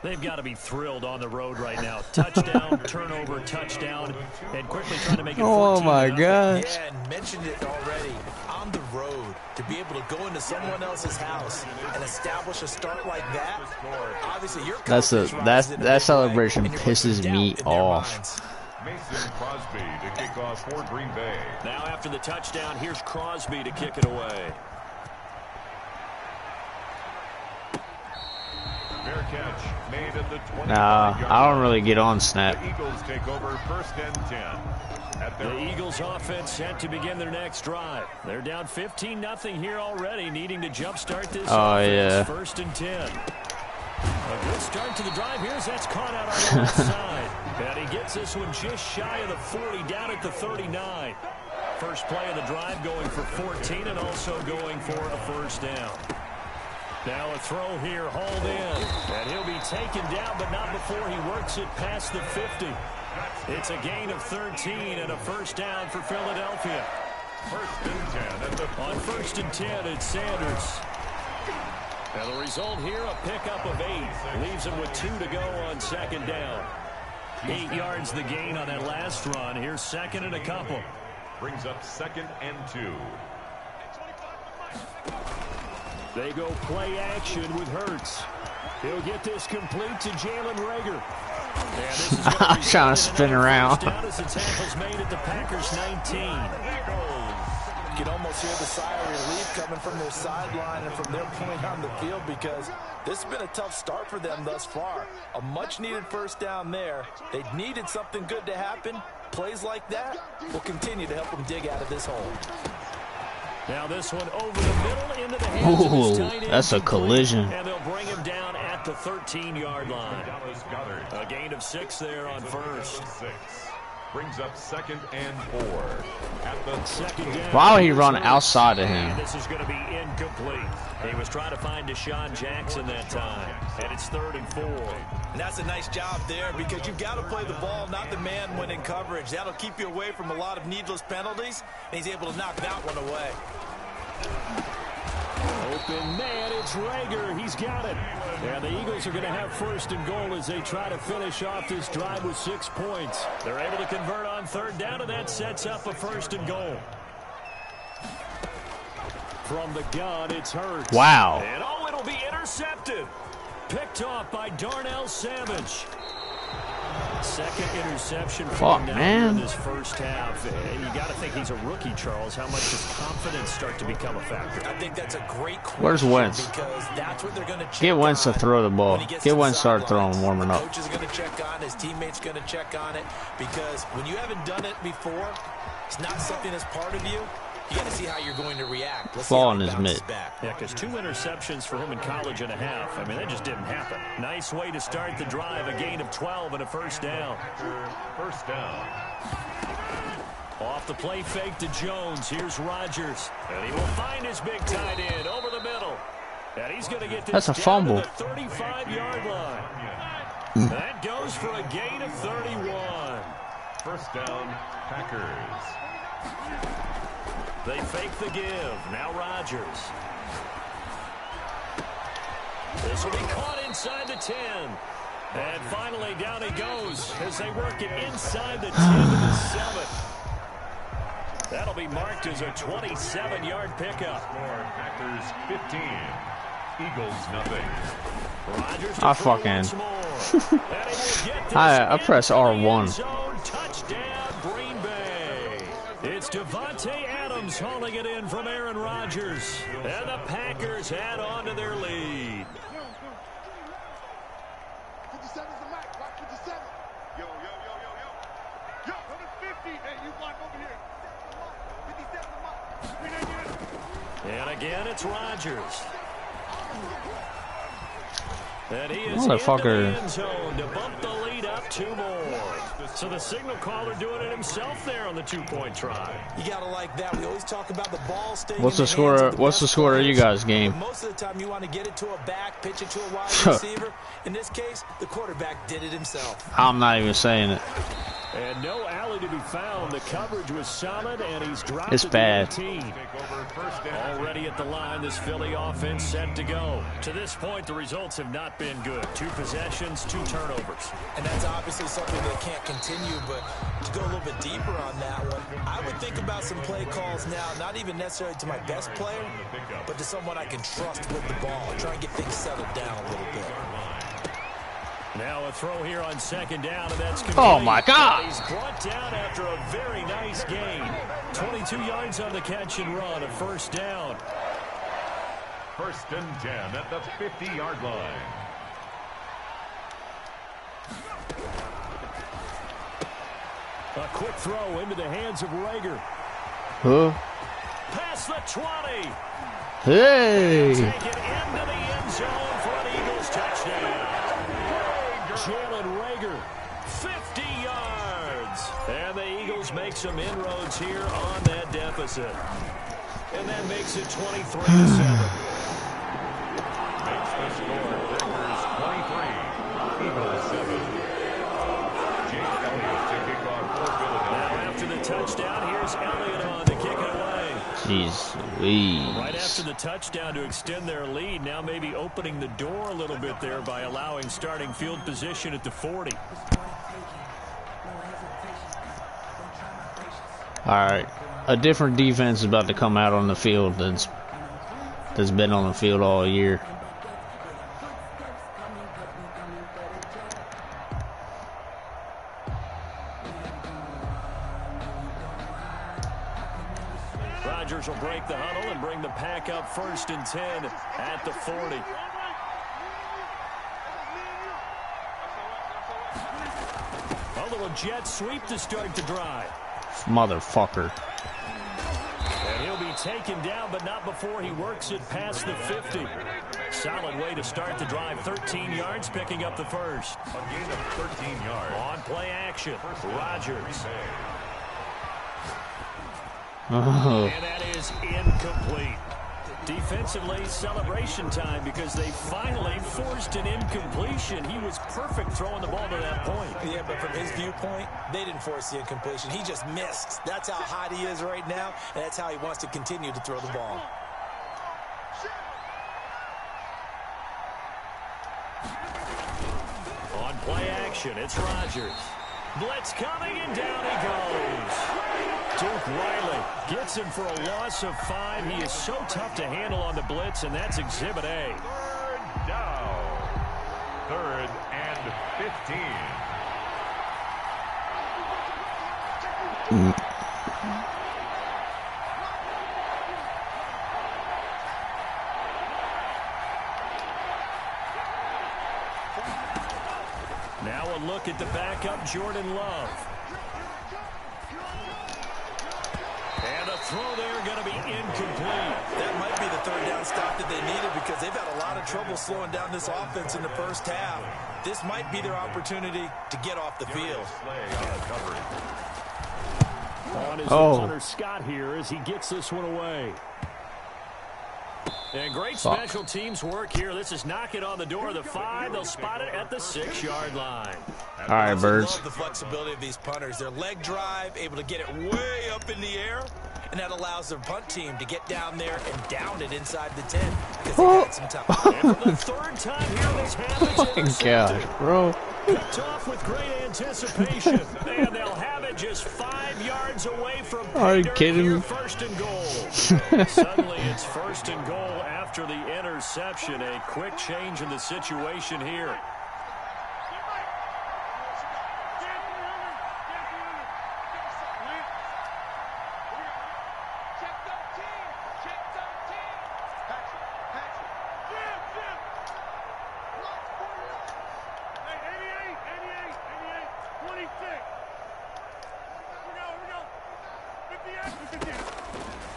Speaker 2: They've got to be thrilled on the road right now. Touchdown, turnover, touchdown, and quickly trying to make it 14-0.
Speaker 1: Oh my gosh.
Speaker 4: Yeah, and mentioned it already. On the road, to be able to go into someone else's house and establish a start like that, obviously your
Speaker 1: That celebration pisses me off.
Speaker 3: Mason Crosby to kick off for Green Bay.
Speaker 2: Now after the touchdown, here's Crosby to kick it away.
Speaker 3: Fair catch made at the 25-yard
Speaker 1: Nah, I don't really get on snap.
Speaker 3: The Eagles take over 1st and 10.
Speaker 2: The Eagles offense set to begin their next drive. They're down 15-0 here already, needing to jumpstart this offense. 1st and 10. A good start to the drive. Here's that's caught out on the left side. And he gets this one just shy of the 40, down at the 39. First play of the drive going for 14 and also going for the 1st down. Now a throw here, hauled in. And he'll be taken down, but not before he works it past the 50. It's a gain of 13 and a 1st down for Philadelphia.
Speaker 3: 1st and 10
Speaker 2: on 1st and 10, it's Sanders. And the result here, a pickup of 8. Leaves him with 2 to go on 2nd down. 8 yards the gain on that last run. Here's 2nd and a couple.
Speaker 3: Brings up 2nd and 2.
Speaker 2: They go play action with Hurts. He'll get this complete to Jalen Reagor.
Speaker 1: I'm trying to spin around.
Speaker 2: As the tackle's made at the Packers 19.
Speaker 4: You can almost hear the sigh of relief coming from their sideline and from their point on the field, because this has been a tough start for them thus far. A much-needed 1st down there. They needed something good to happen. Plays like that will continue to help them dig out of this hole.
Speaker 2: Now this one over the middle into the hands of his tight end.
Speaker 1: That's a collision.
Speaker 2: And they'll bring him down at the 13-yard line. A gain of 6 there on 1st.
Speaker 3: Brings up 2nd and 4. At the 2nd down.
Speaker 1: Why would he run outside of him?
Speaker 2: This is going to be incomplete. He was trying to find Deshaun Jackson that time. And it's 3rd and 4.
Speaker 4: And that's a nice job there, because you've got to play the ball, not the man when in coverage. That'll keep you away from a lot of needless penalties, and he's able to knock that one away.
Speaker 2: Open man, it's Reagor. He's got it. And the Eagles are going to have 1st and goal as they try to finish off this drive with 6 points. They're able to convert on 3rd down, and that sets up a 1st and goal. From the gun, it's Hurts.
Speaker 1: Wow.
Speaker 2: And it'll be intercepted. Picked off by Darnell Savage. 2nd interception for him now in this 1st half. And you got to think he's a rookie, Charles. How much does confidence start to become a factor?
Speaker 4: I think that's a great question.
Speaker 1: Where's Wentz?
Speaker 4: Because that's what they're going to check.
Speaker 1: Get Wentz to throw the ball. Get Wentz start throwing, warming up.
Speaker 4: The coach is going to check on it. His teammates going to check on it. Because when you haven't done it before, it's not something that's part of you. You got to see how you're going to react. Let's
Speaker 1: Ball in
Speaker 4: see
Speaker 1: his
Speaker 4: how he
Speaker 1: mid.
Speaker 4: bounces back.
Speaker 2: Yeah, because 2 interceptions for him in college and a half. I mean, that just didn't happen. Nice way to start the drive. A gain of 12 and a 1st down.
Speaker 3: 1st down.
Speaker 2: Off the play fake to Jones. Here's Rodgers. And he will find his big tight end over the middle. And he's going to get this
Speaker 1: That's a
Speaker 2: down
Speaker 1: fumble.
Speaker 2: to the 35-yard line. That goes for a gain of 31.
Speaker 3: 1st down, Packers.
Speaker 2: They fake the give. Now Rodgers. This will be caught inside the 10. And finally down he goes as they work it inside the 10 to the 7. That'll be marked as a 27-yard pickup.
Speaker 3: Packers 15. Eagles nothing.
Speaker 2: Rodgers
Speaker 1: I fucking I press R1.
Speaker 2: Touchdown Green Bay. It's Devontae Adams hauling it in from Aaron Rodgers. And the Packers add on to their lead.
Speaker 5: 57's the mic. Watch 57. Yo. Yo, number 50. Hey, you block over here. 57's the mic.
Speaker 2: And again, it's Rodgers. And he is
Speaker 1: Motherfucker.
Speaker 2: into the end zone to bump the lead up 2 more. So the signal caller doing it himself there on the 2-point try.
Speaker 4: You got to like that. We always talk about the ball staying
Speaker 1: What's
Speaker 4: in
Speaker 1: the
Speaker 4: the hands
Speaker 1: score?
Speaker 4: of the
Speaker 1: What's the
Speaker 4: best
Speaker 1: score of you
Speaker 4: players.
Speaker 1: guys' game?
Speaker 4: But most of the time, you want to get it to a back, pitch it to a wide receiver. In this case, the quarterback did it himself.
Speaker 1: I'm not even saying it.
Speaker 2: And no alley to be found. The coverage was solid, and he's dropped
Speaker 1: It's
Speaker 2: at
Speaker 1: bad.
Speaker 2: the 18. Already at the line, this Philly offense set to go. To this point, the results have not been good. 2 possessions, 2 turnovers.
Speaker 4: And that's obviously something that can't continue, but to go a little bit deeper on that one, I would think about some play calls now, not even necessarily to my best player, but to someone I can trust with the ball. Try and get things settled down a little bit.
Speaker 2: Now a throw here on second down, and that's complete.
Speaker 1: Oh my God!
Speaker 2: And he's brought down after a very nice gain. 22 yards on the catch and run, a first down.
Speaker 3: 1st and 10 at the 50-yard line.
Speaker 2: A quick throw into the hands of Rager.
Speaker 1: Huh?
Speaker 2: Past the 20.
Speaker 1: Hey!
Speaker 2: Take it into the end zone for an Eagles touchdown. Jalen Rager, 50 yards. And the Eagles make some inroads here on that deficit. And that makes it 23-7.
Speaker 3: Makes the score. Packers 23, Eagles 7. Jake Elliott to kick off for Philadelphia.
Speaker 2: Now after the touchdown, here's Elliott on to kick it away.
Speaker 1: Jeez Louise.
Speaker 2: Right after the touchdown to extend their lead, now maybe opening the door a little bit there by allowing starting field position at the 40.
Speaker 1: Alright. A different defense is about to come out on the field that's been on the field all year.
Speaker 2: Rodgers will break the huddle and bring the pack up 1st and 10 at the 40. A little jet sweep to start the drive.
Speaker 1: Motherfucker.
Speaker 2: And he'll be taken down, but not before he works it past the 50. Solid way to start the drive. 13 yards, picking up the first.
Speaker 3: A gain of 13 yards.
Speaker 2: On play action, Rodgers.
Speaker 1: Oh.
Speaker 2: And that is incomplete. Defensively, celebration time because they finally forced an incompletion. He was perfect throwing the ball to that point.
Speaker 4: Yeah, but from his viewpoint, they didn't force the incompletion. He just missed. That's how hot he is right now, and that's how he wants to continue to throw the ball.
Speaker 2: On play action, it's Rodgers. Blitz coming, and down he goes. Duke Riley gets him for a loss of 5. He is so tough to handle on the blitz, and that's Exhibit A.
Speaker 3: 3rd down. 3rd and 15.
Speaker 2: Now a look at the backup, Jordan Love. And a throw there going to be incomplete.
Speaker 4: That might be the 3rd down stop that they needed because they've had a lot of trouble slowing down this offense in the first half. This might be their opportunity to get off the field.
Speaker 2: On his Hunter Scott here as he gets this one away. And great special teams work here. This is knocking on the door of the 5. They'll spot it at the 6-yard line.
Speaker 1: All right, Birds.
Speaker 4: I love the flexibility of these punters. Their leg drive, able to get it way up in the air, and that allows their punt team to get down there and down it inside the 10 because they got some time.
Speaker 2: And for the 3rd time here, this happens.
Speaker 1: Oh my gosh, bro.
Speaker 2: Picked off with great anticipation. And they'll have it just 5 yards away from
Speaker 1: Are you
Speaker 2: Peter
Speaker 1: kidding
Speaker 2: here,
Speaker 1: me?
Speaker 2: 1st and goal. Suddenly it's 1st and goal after the interception. A quick change in the situation here.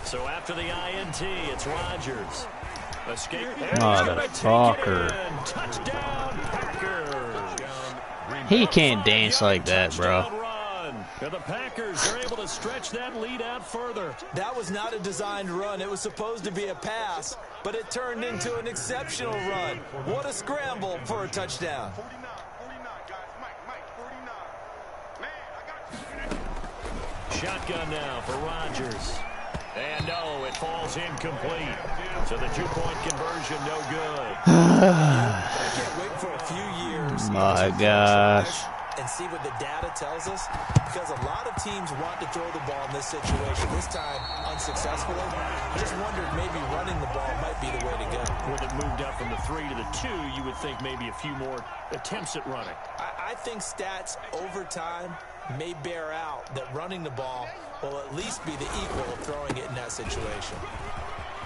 Speaker 2: So after the INT, it's Rodgers. Escape.
Speaker 1: Motherfucker.
Speaker 2: Touchdown, Packers.
Speaker 1: He can't dance like that, bro.
Speaker 2: Run. And the Packers are able to stretch that lead out further.
Speaker 4: That was not a designed run. It was supposed to be a pass, but it turned into an exceptional run. What a scramble for a touchdown.
Speaker 5: 49, guys. Mike, 49. Man, I got you.
Speaker 2: Shotgun now for Rodgers. And no, it falls incomplete. So the 2-point conversion, no good.
Speaker 4: I can't wait for a few years.
Speaker 1: My gosh.
Speaker 4: and see what the data tells us? Because a lot of teams want to throw the ball in this situation. This time, unsuccessfully. Just wondered maybe running the ball might be the way to go.
Speaker 2: With it moved up from the 3 to the 2, you would think maybe a few more attempts at running.
Speaker 4: I think stats over time may bear out that running the ball will at least be the equal of throwing it in that situation.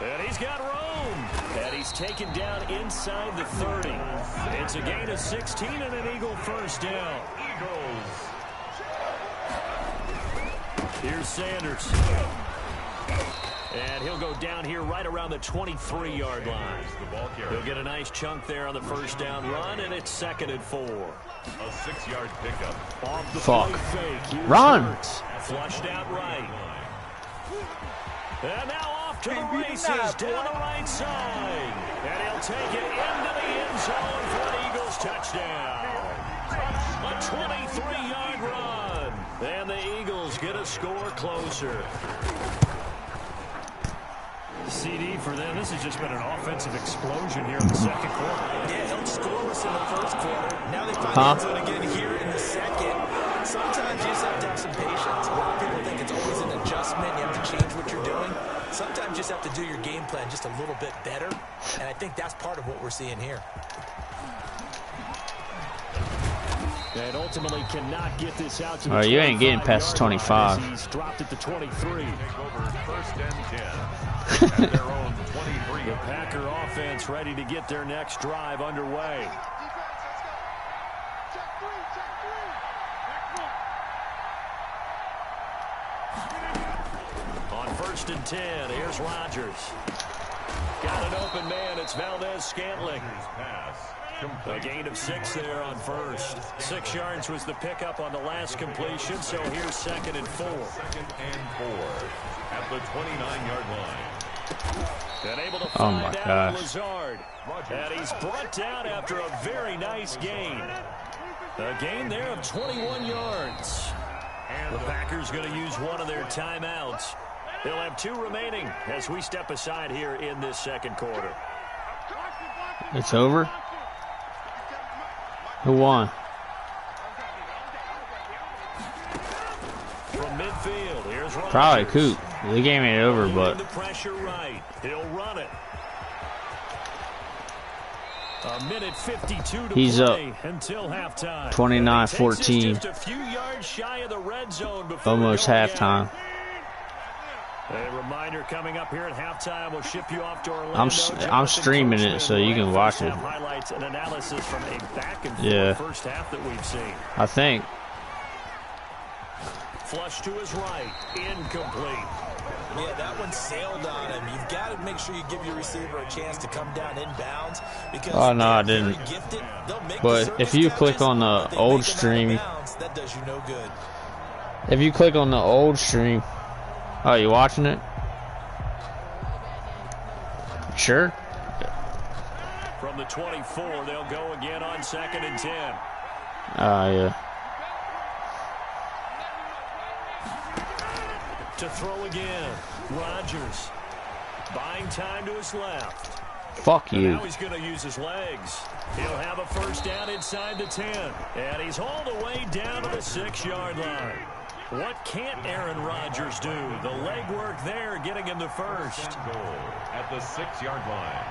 Speaker 2: And he's got room. And he's taken down inside the 30. It's a gain of 16 and an Eagle first down.
Speaker 3: Eagles.
Speaker 2: Here's Sanders. And he'll go down here right around the 23-yard line. He'll get a nice chunk there on the first down run, and it's 2nd and 4.
Speaker 3: A 6-yard pickup.
Speaker 2: Off the
Speaker 1: Fuck.
Speaker 2: fake. Here's
Speaker 1: Run.
Speaker 2: Hurts. Flushed out right. And now off to the races down the right side. And he'll take it into the end zone for an Eagles touchdown. A 23-yard run. And the Eagles get a score closer. CD for them. This has just been an offensive explosion here in the second quarter.
Speaker 4: Yeah, held scoreless in the first quarter. Now they find the end zone again here in the second. Sometimes you just have to have some patience. A lot of people think it's always an adjustment. You have to change what you're doing. Sometimes you just have to do your game plan just a little bit better. And I think that's part of what we're seeing here.
Speaker 2: And ultimately cannot get this out to
Speaker 1: Oh, you ain't getting past 25.
Speaker 2: He's dropped it to 23.
Speaker 3: Take over 1st and 10 at their own 23.
Speaker 2: The Packer offense ready to get their next drive underway. On 1st and 10, here's Rodgers. Got an open man. It's Valdez-Scantling.
Speaker 3: Pass.
Speaker 2: A gain of 6 there on 1st. 6 yards was the pickup on the last completion, so here's 2nd and 4.
Speaker 3: 2nd and 4 at the 29-yard line.
Speaker 2: And able to
Speaker 1: Oh my
Speaker 2: find out
Speaker 1: gosh.
Speaker 2: Lazard. And he's brought down after a very nice gain. A gain there of 21 yards. The Packers going to use one of their timeouts. They'll have 2 remaining as we step aside here in this second quarter.
Speaker 1: It's over? Who won?
Speaker 2: From midfield, here's Rodgers.
Speaker 1: Probably Coop. The game ain't over, but
Speaker 2: The pressure right. He'll run it. A minute 52 to
Speaker 1: he's
Speaker 2: play
Speaker 1: up
Speaker 2: until halftime.
Speaker 1: 29-14.
Speaker 2: Just a few yards shy of the red zone before
Speaker 1: Almost
Speaker 2: going
Speaker 1: halftime.
Speaker 2: A reminder coming up here at halftime. We'll ship you off to Orlando.
Speaker 1: I'm streaming it so you can watch it.
Speaker 2: Highlights and analysis from a back and
Speaker 1: Yeah.
Speaker 2: forth first half that we've seen.
Speaker 1: I think.
Speaker 2: Flush to his right, incomplete.
Speaker 4: Yeah, that one sailed on him. You've got to make sure you give your receiver a chance to come down inbounds. Because
Speaker 1: Oh, no, I
Speaker 4: they're very
Speaker 1: didn't.
Speaker 4: gifted. They'll make
Speaker 1: But
Speaker 4: the
Speaker 1: if you
Speaker 4: surface
Speaker 1: click
Speaker 4: catches,
Speaker 1: on
Speaker 4: but
Speaker 1: the
Speaker 4: they
Speaker 1: old
Speaker 4: make them out of
Speaker 1: stream,
Speaker 4: bounds. That does you no good.
Speaker 1: if you click on the old stream, oh, you watching it? Sure.
Speaker 2: From the 24, they'll go again on 2nd and 10.
Speaker 1: Yeah.
Speaker 2: To throw again, Rodgers. Buying time to his left.
Speaker 1: Fuck
Speaker 2: And
Speaker 1: you.
Speaker 2: now he's going to use his legs. He'll have a first down inside the 10. And he's all the way down to the 6-yard line. What can't Aaron Rodgers do? The legwork there getting him the first.
Speaker 3: Goal at the 6-yard line.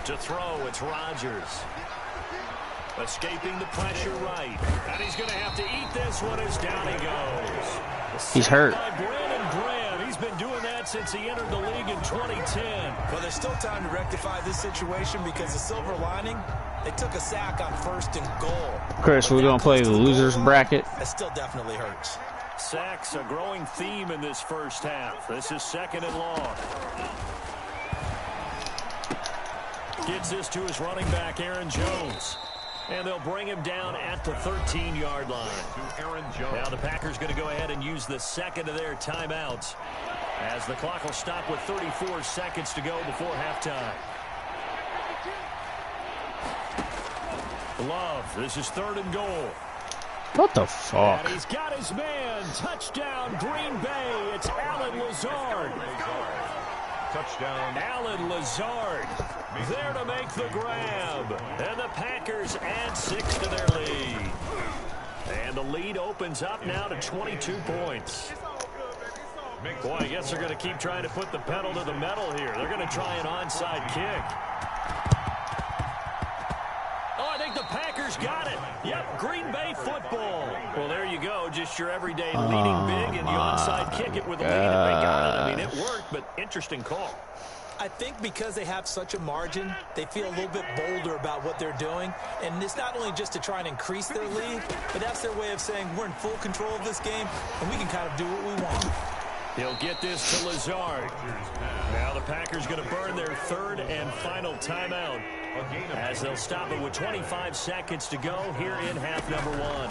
Speaker 2: To throw, it's Rodgers. Escaping the pressure right. And he's going to have to eat this one as down he goes.
Speaker 1: He's hurt.
Speaker 2: By Brandon Graham. He's been doing that since he entered the league in 2010.
Speaker 4: Well, there's still time to rectify this situation because the silver lining, they took a sack on 1st and goal.
Speaker 1: Chris, we're going to play the losers bracket.
Speaker 4: That still definitely hurts.
Speaker 2: Sacks, a growing theme in this first half. This is 2nd and long. Gets this to his running back, Aaron Jones. And they'll bring him down at the 13-yard line.
Speaker 3: To Aaron Jones.
Speaker 2: Now the Packers going to go ahead and use the second of their timeouts as the clock will stop with 34 seconds to go before halftime. Love, this is 3rd and goal.
Speaker 1: What the fuck?
Speaker 2: And he's got his man. Touchdown, Green Bay. It's Alan Lazard.
Speaker 3: Touchdown.
Speaker 2: Alan Lazard there to make the grab. And the Packers add 6 to their lead. And the lead opens up now to 22 points. Boy, I guess they're going to keep trying to put the pedal to the metal here. They're going to try an onside kick. Oh, I think the Packers got it. Yep, Green Bay football. Well, there you go. Just your everyday leading big, and the onside kick it with the lead, and they got it. I mean, it worked, but interesting call.
Speaker 4: I think because they have such a margin, they feel a little bit bolder about what they're doing. And it's not only just to try and increase their lead, but that's their way of saying we're in full control of this game, and we can kind of do what we want.
Speaker 2: He'll get this to Lazard. Now the Packers going to burn their third and final timeout as they'll stop it with 25 seconds to go here in half number 1.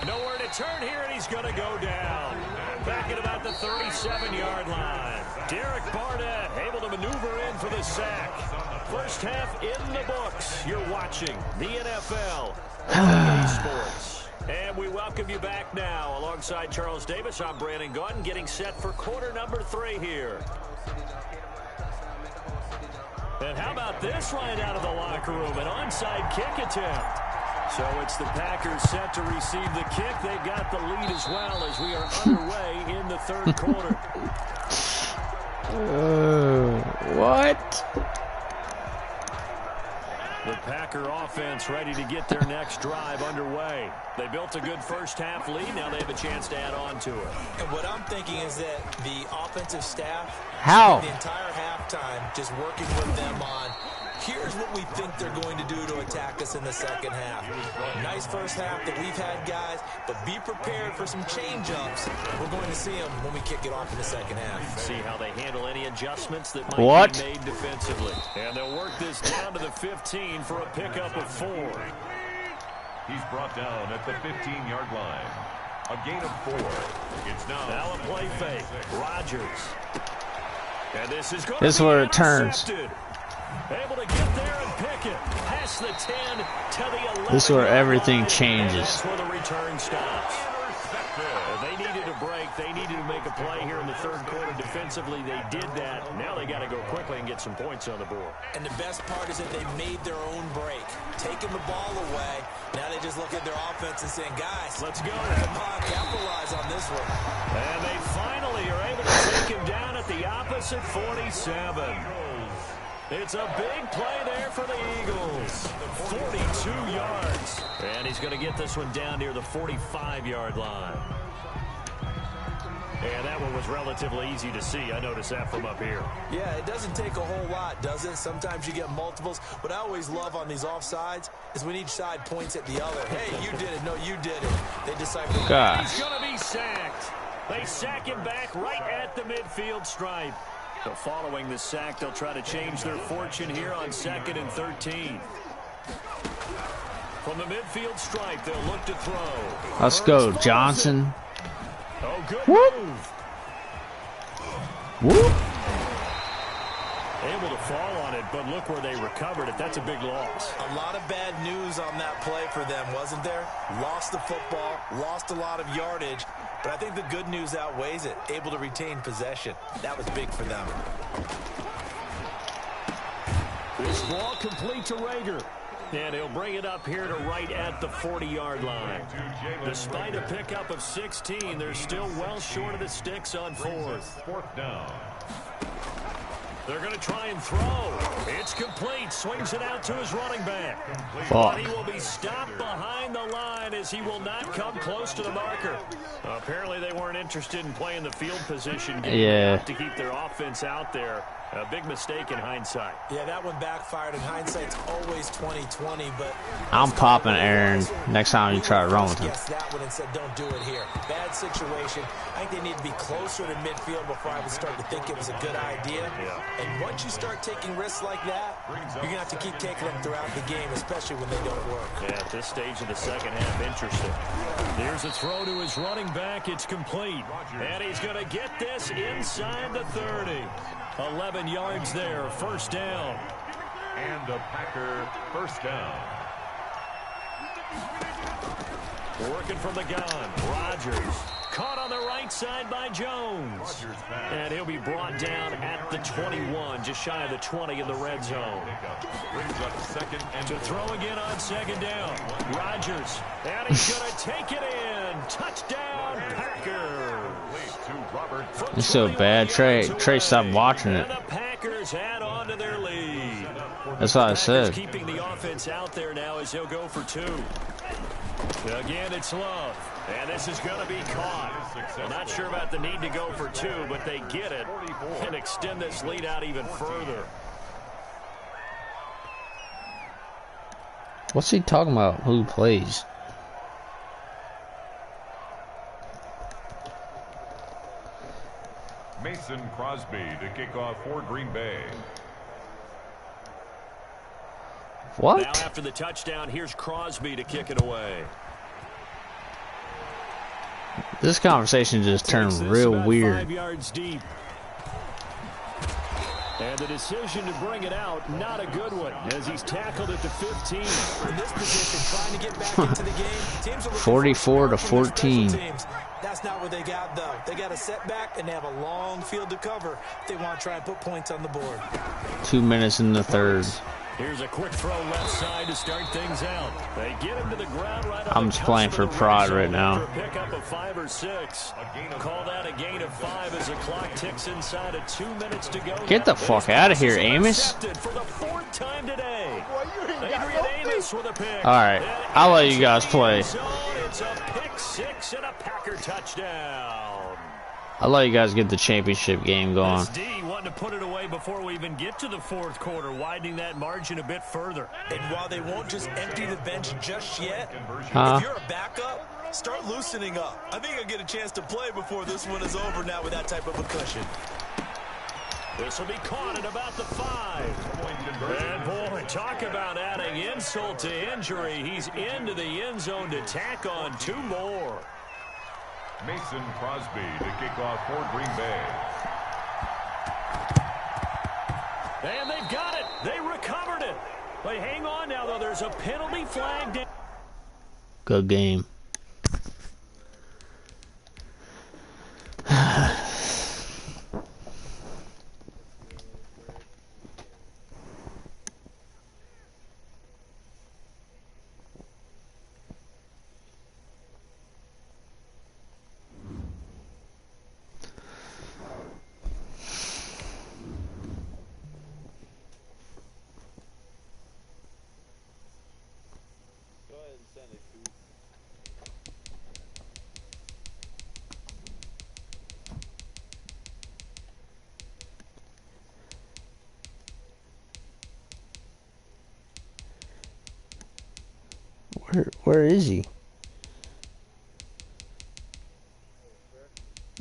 Speaker 2: Nowhere to turn here, and he's going to go down. Back at about the 37-yard line. Derek Barnett able to maneuver in for the sack. First half in the books. You're watching the NFL on EA Sports. And we welcome you back now. Alongside Charles Davis, I'm Brandon Gautin, getting set for quarter number 3 here. And how about this right out of the locker room? An onside kick attempt. So it's the Packers set to receive the kick. They've got the lead as well as we are underway in the third quarter.
Speaker 1: What?
Speaker 2: The Packer offense ready to get their next drive underway. They built a good first half lead. Now they have a chance to add on to it.
Speaker 4: And what I'm thinking is that the offensive staff, the entire halftime, just working with them on, here's what we think they're going to do to attack us in the second half. Nice first half that we've had, guys, but be prepared for some change-ups. We're going to see them when we kick it off in the second half.
Speaker 2: See how they handle any adjustments that might be made defensively. And they'll work this down to the 15 for a pickup of 4.
Speaker 3: He's brought down at the 15-yard line. A gain of 4. It's now
Speaker 2: a play fake. Rodgers. And this is going
Speaker 1: to be where it turns.
Speaker 2: Able to get there and pick it. Past the 10 to the 11.
Speaker 1: This is where everything changes.
Speaker 2: That's where the return stops. They needed a break. They needed to make a play here in the third quarter defensively. They did that. Now they got to go quickly and get some points on the board.
Speaker 4: And the best part is that they made their own break. Taking the ball away. Now they just look at their offense and saying, guys,
Speaker 2: let's go.
Speaker 4: Come on, capitalize on this one.
Speaker 2: And they finally are able to take him down at the opposite 47. It's a big play there for the Eagles. 42 yards. And he's going to get this one down near the 45-yard line. And that one was relatively easy to see. I noticed that from up here.
Speaker 4: Yeah, it doesn't take a whole lot, does it? Sometimes you get multiples. What I always love on these offsides is when each side points at the other. Hey, you did it. No, you did it. They decide.
Speaker 2: He's going to be sacked. They sack him back right at the midfield stripe. So following the sack, they'll try to change their fortune here on 2nd and 13. From the midfield stripe, they'll look to throw.
Speaker 1: Let's go, Johnson.
Speaker 2: Oh, good
Speaker 1: Whoop.
Speaker 2: move.
Speaker 1: Whoop.
Speaker 2: Able to fall on it, but look where they recovered it. That's a big loss.
Speaker 4: A lot of bad news on that play for them, wasn't there? Lost the football, lost a lot of yardage, but I think the good news outweighs it. Able to retain possession. That was big for them.
Speaker 2: This ball complete to Rager. And he'll bring it up here to right at the 40-yard line. Despite a pickup of 16, they're still well short of the sticks on 4th.
Speaker 3: 4th down.
Speaker 2: They're going to try and throw. It's complete. Swings it out to his running back.
Speaker 1: Fuck.
Speaker 2: But he will be stopped behind the line as he will not come close to the marker. Apparently they weren't interested in playing the field position game to keep their offense out there. A big mistake in hindsight.
Speaker 4: Yeah, that one backfired. In hindsight's always 20/20, but
Speaker 1: I'm popping Aaron next time you try to run with him.
Speaker 4: Yes, that one and said, don't do it here. Bad situation. I think they need to be closer to midfield before I would start to think it was a good idea.
Speaker 2: Yeah.
Speaker 4: And once you start taking risks like that, you're going to have to keep taking them throughout the game, especially when they don't work.
Speaker 2: Yeah, at this stage of the second half, interesting. There's a throw to his running back. It's complete. And he's going to get this inside the 30. 11 yards there, first down.
Speaker 3: And a Packer first down.
Speaker 2: Working from the gun. Rodgers. Caught on the right side by Jones. And he'll be brought down at the 21, just shy of the 20 in the red zone. To throw again on second down. Rodgers. And he's going to take it in. Touchdown, Packers.
Speaker 1: It's so bad. Trey stopped watching it.
Speaker 2: And the Packers add on to their lead.
Speaker 1: That's what I said.
Speaker 2: Keeping the offense out there now as he'll go for 2. Again, it's Love. And this is going to be caught. I'm not sure about the need to go for 2, but they get it and extend this lead out even further.
Speaker 1: What's he talking about? Who plays?
Speaker 3: Mason Crosby to kick off for Green Bay.
Speaker 1: What?
Speaker 2: Now after the touchdown, here's Crosby to kick it away.
Speaker 1: This conversation just turned real weird.
Speaker 2: 5 yards deep. And the decision to bring it out, not a good one, as he's tackled at the 15.
Speaker 4: In this position, trying to get back into the game, teams are looking
Speaker 1: 44 to 14.
Speaker 4: That's not what they got, though. They got a setback, and they have a long field to cover if they want to try and put points on the board.
Speaker 1: 2 minutes in the third.
Speaker 2: Here's a quick throw left side to start things out. They get him to the ground right on
Speaker 1: I'm just playing for pride right now.
Speaker 2: Pick up of 5 or 6. Called out a gain of 5 as the clock ticks inside of 2 minutes to go.
Speaker 1: Get the fuck out of here, Amos.
Speaker 2: For the 4th time today. Adrian Amos with a pick.
Speaker 1: All right, I'll let you guys play.
Speaker 2: It's a pick 6 and a Packer touchdown.
Speaker 1: I'll let you guys get the championship game going.
Speaker 2: D wanting to put it away before we even get to the 4th quarter, widening that margin a bit further.
Speaker 4: And while they won't just empty the bench just yet,
Speaker 1: Huh?
Speaker 4: if you're a backup, start loosening up. I think I'll get a chance to play before this one is over now with that type of a cushion.
Speaker 2: This will be caught at about the 5. And boy, talk about adding insult to injury. He's into the end zone to tack on 2 more.
Speaker 3: Mason Crosby to kick off for Green Bay.
Speaker 2: And they've got it. They recovered it. But hang on now, though. There's a penalty flag down.
Speaker 1: Good game. Where is he?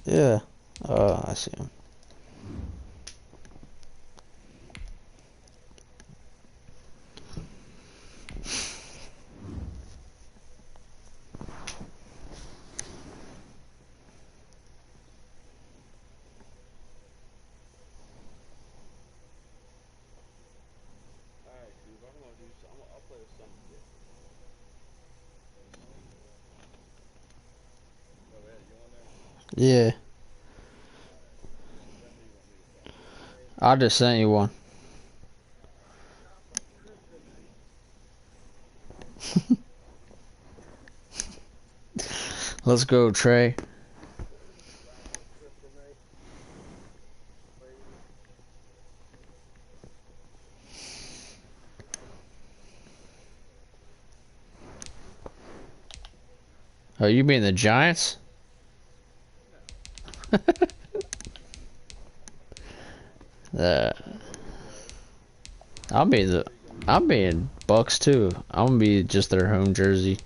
Speaker 1: Yeah. Oh, I see him. Yeah. I just sent you one. Let's go, Trey. Oh, you mean the Giants? I'm being Bucks too. I'm gonna be just their home jersey.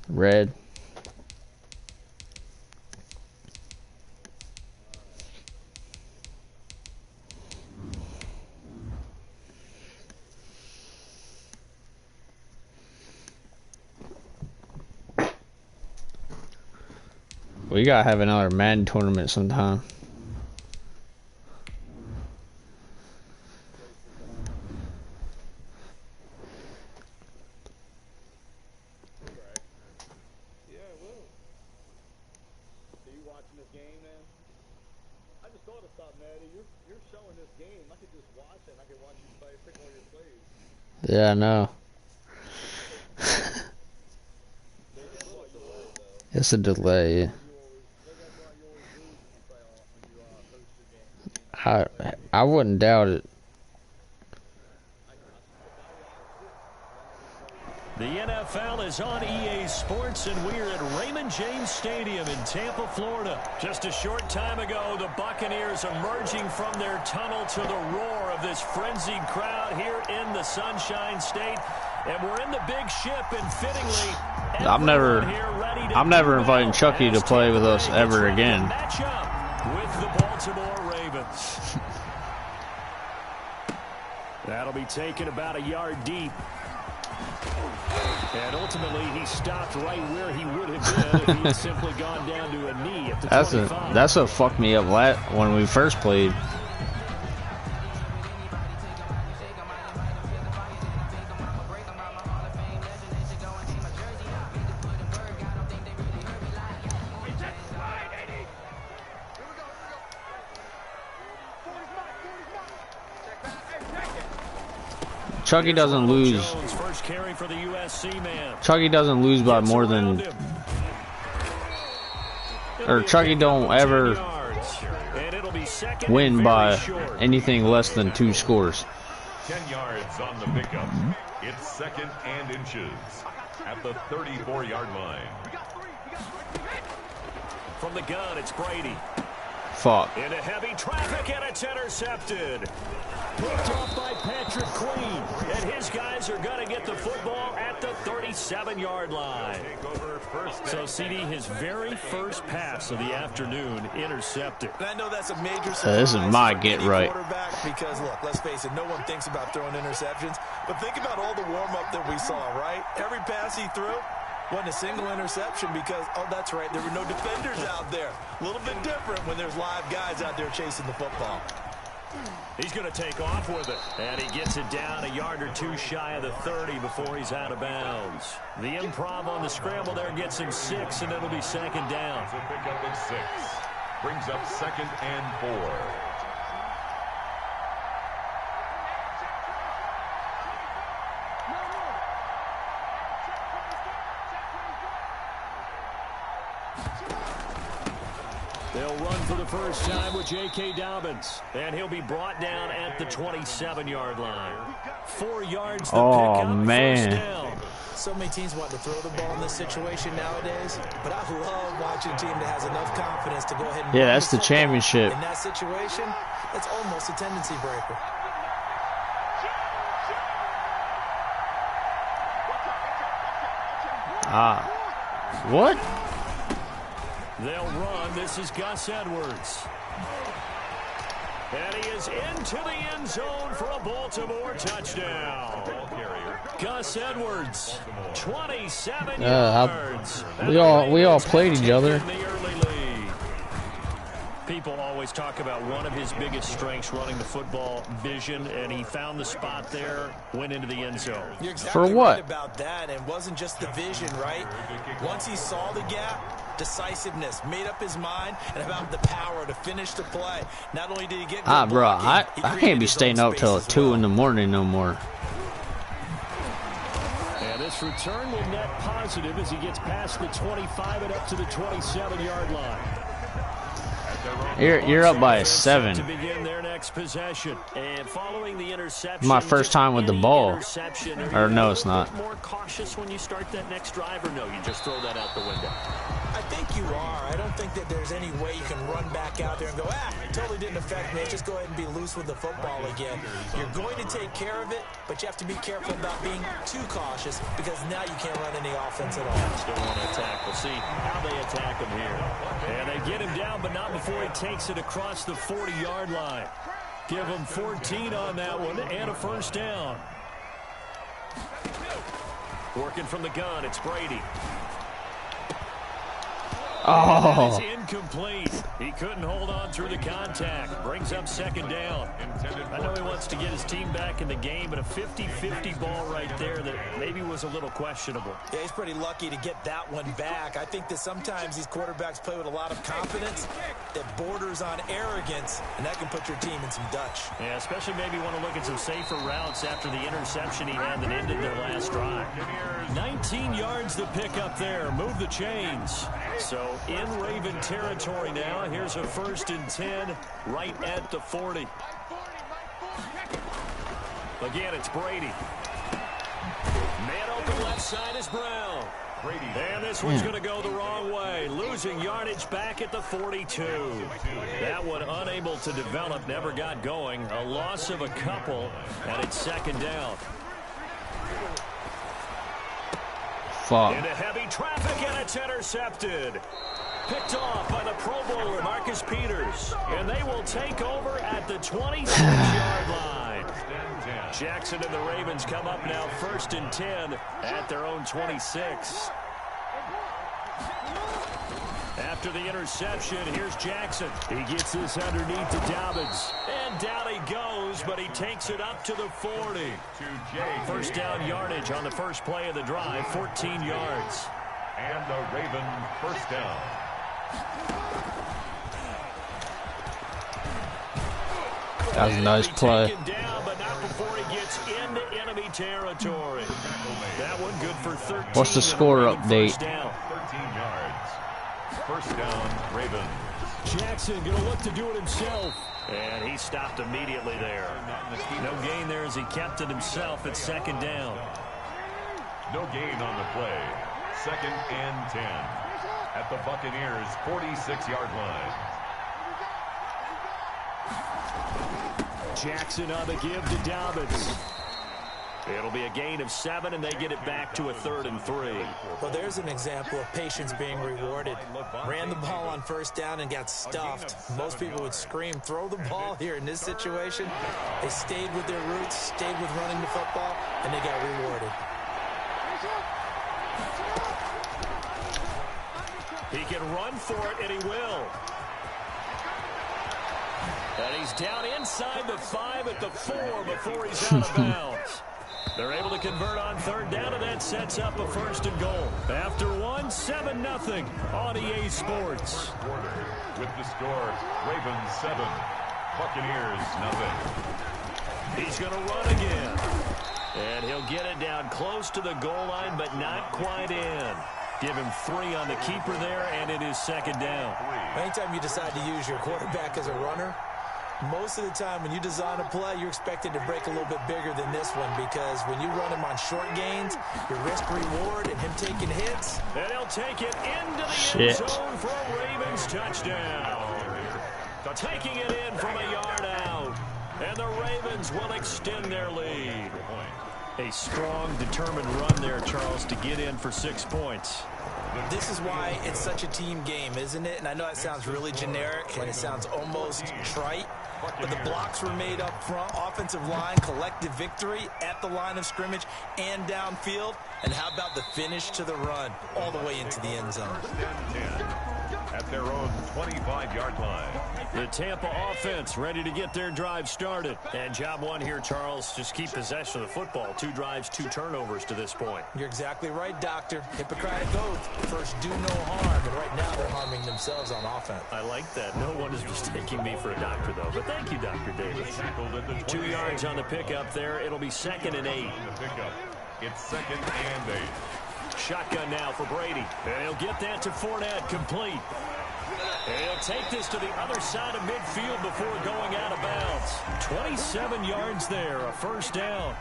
Speaker 1: Red. We gotta have another Madden tournament sometime.
Speaker 9: I just thought of something, Eddie. You're showing this game. I could just watch it, and I could watch you play, pick all your plays.
Speaker 1: Yeah, I know. It's a delay. I wouldn't doubt it.
Speaker 2: The NFL is on EA Sports, and we're at Raymond James Stadium in Tampa, Florida. Just a short time ago, the Buccaneers emerging from their tunnel to the roar of this frenzied crowd here in the Sunshine State. And we're in the big ship, and fittingly,
Speaker 1: I'm never inviting Chucky to play with us ever again.
Speaker 2: Match up with the Baltimore Ravens. That'll be taken about a yard deep. And ultimately, he stopped right where he would have been if he had simply gone down to a knee at the 25.
Speaker 1: That's what fucked me up when we first played. Chucky doesn't lose. Chucky doesn't lose by more than, or Chucky don't ever win by anything less than 2 scores.
Speaker 3: 10 yards on the pickup. It's 2nd and inches at the 34-yard line.
Speaker 2: From the gun, it's Brady.
Speaker 1: Fuck.
Speaker 2: Into heavy traffic, and it's intercepted. Picked off by Patrick Queen. And his guys are going to get the football at the 37-yard line. So, CD, his very first pass of the afternoon intercepted.
Speaker 4: And I know that's a major
Speaker 1: This is my get right.
Speaker 4: Because, look, let's face it, no one thinks about throwing interceptions. But think about all the warm-up that we saw, right? Every pass he threw wasn't a single interception because, oh, that's right, there were no defenders out there. A little bit different when there's live guys out there chasing the football.
Speaker 2: He's going to take off with it. And he gets it down a yard or 2 shy of the 30 before he's out of bounds. The improv on the scramble there gets him 6, and it'll be 2nd down.
Speaker 3: It's a pickup of 6. Brings up 2nd and 4.
Speaker 2: They'll run for the first time with J.K. Dobbins, and he'll be brought down at the 27-yard line. 4 yards.
Speaker 1: Oh, man.
Speaker 4: So many teams want to throw the ball in this situation nowadays, but I love watching a team that has enough confidence to go ahead and
Speaker 1: that's the championship.
Speaker 4: In that situation, that's almost a tendency breaker.
Speaker 1: What?
Speaker 2: They'll run. This is Gus Edwards. And he is into the end zone for a Baltimore touchdown. Gus Edwards, 27 yards.
Speaker 1: We all played each other.
Speaker 2: People always talk about one of his biggest strengths running the football, vision, and he found the spot there, went into the end zone.
Speaker 4: You're exactly
Speaker 1: For what?
Speaker 4: right about that, and it wasn't just the vision, right? Once he saw the gap, decisiveness, made up his mind, and about the power to finish the play. Not only did he get good
Speaker 1: Bro,
Speaker 4: blocking,
Speaker 1: I can't be staying up till 2 in the morning no more.
Speaker 2: And this return will net positive as he gets past the 25 and up to the 27-yard line.
Speaker 1: You're up by 7.
Speaker 2: To begin their next possession. And following the interception,
Speaker 1: My first time with the ball. Or no, it's not.
Speaker 2: More cautious when you start that next drive, or no, you just throw that out the window?
Speaker 4: I think you are. I don't think that there's any way you can run back out there and go, it totally didn't affect me. Just go ahead and be loose with the football again. You're going to take care of it, but you have to be careful about being too cautious because now you can't run any offense at all.
Speaker 2: Still want to attack. We'll see how they attack him here. And they get him down, but not before he takes it across the 40-yard line. Give him 14 on that one and a first down. Working from the gun, it's Brady.
Speaker 1: Oh.
Speaker 2: That is incomplete. He couldn't hold on through the contact. Brings up second down. I know he wants to get his team back in the game, but a 50-50 ball right there that maybe was a little questionable.
Speaker 4: Yeah, he's pretty lucky to get that one back. I think that sometimes these quarterbacks play with a lot of confidence that borders on arrogance, and that can put your team in some Dutch.
Speaker 2: Yeah, especially maybe want to look at some safer routes after the interception he had that ended their last drive. 19 yards to pick up there. Move the chains. So in Raven territory now. Here's a 1st and 10 right at the 40. Again, it's Brady. Man open left side is Brown. And this one's going to go the wrong way. Losing yardage back at the 42. That one unable to develop, never got going. A loss of a couple, and it's second down.
Speaker 1: Fuck.
Speaker 2: Into heavy traffic, and it's intercepted. Picked off by the Pro Bowler, Marcus Peters. And they will take over at the 26-yard line. Jackson and the Ravens come up now 1st and 10 at their own 26. After the interception, here's Jackson. He gets this underneath to Dobbins. And down he goes, but he takes it up to the 40. First down yardage on the first play of the drive, 14 yards.
Speaker 3: And the Raven first down.
Speaker 1: That was a nice play.
Speaker 2: Down, but not before he gets into enemy territory. That one good for 13.
Speaker 1: What's the score update?
Speaker 3: 13 yards. First down, Ravens.
Speaker 2: Jackson going to look to do it himself. And he stopped immediately there. No gain there as he kept it himself at second down.
Speaker 3: No gain on the play. 2nd and 10 at the Buccaneers' 46-yard line.
Speaker 2: Jackson on the give to Dobbins. It'll be a gain of 7, and they get it back to a 3rd and 3.
Speaker 4: Well, there's an example of patience being rewarded. Ran the ball on first down and got stuffed. Most people would scream, throw the ball here. In this situation, they stayed with their roots, stayed with running the football, and they got rewarded.
Speaker 2: He can run for it, and he will. And he's down inside the 5 at the 4 before he's out of bounds. They're able to convert on 3rd down, and that sets up a 1st and goal. After one, 7-0 on EA Sports.
Speaker 3: With the score, Ravens 7, Buccaneers 0.
Speaker 2: He's going to run again. And he'll get it down close to the goal line, but not quite in. Give him 3 on the keeper there, and it is second down.
Speaker 4: Anytime you decide to use your quarterback as a runner, most of the time when you design a play, you're expected to break a little bit bigger than this one, because when you run him on short gains, your risk-reward and him taking hits.
Speaker 2: And he'll take it into the end zone for a Ravens touchdown. Taking it in from a yard out. And the Ravens will extend their lead. A strong, determined run there, Charles, to get in for 6 points.
Speaker 4: This is why it's such a team game, isn't it? And I know it sounds really generic and it sounds almost trite, but the blocks were made up front, offensive line, collective victory at the line of scrimmage and downfield. And how about the finish to the run all the way into the end zone?
Speaker 3: At their own 25-yard line.
Speaker 2: The Tampa offense ready to get their drive started. And job one here, Charles, just keep possession of the football. 2 drives, 2 turnovers to this point.
Speaker 4: You're exactly right, Doctor. Hippocratic oath. First, do no harm. And right now, they're harming themselves on offense.
Speaker 2: I like that. No one is mistaking me for a doctor, though. But thank you, Dr. Davis. 2 yards on the pickup there. It'll be 2nd and 8.
Speaker 3: It's 2nd and 8.
Speaker 2: Shotgun now for Brady. And he'll get that to Fournette, complete. And he'll take this to the other side of midfield before going out of bounds. 27 yards there, a first down.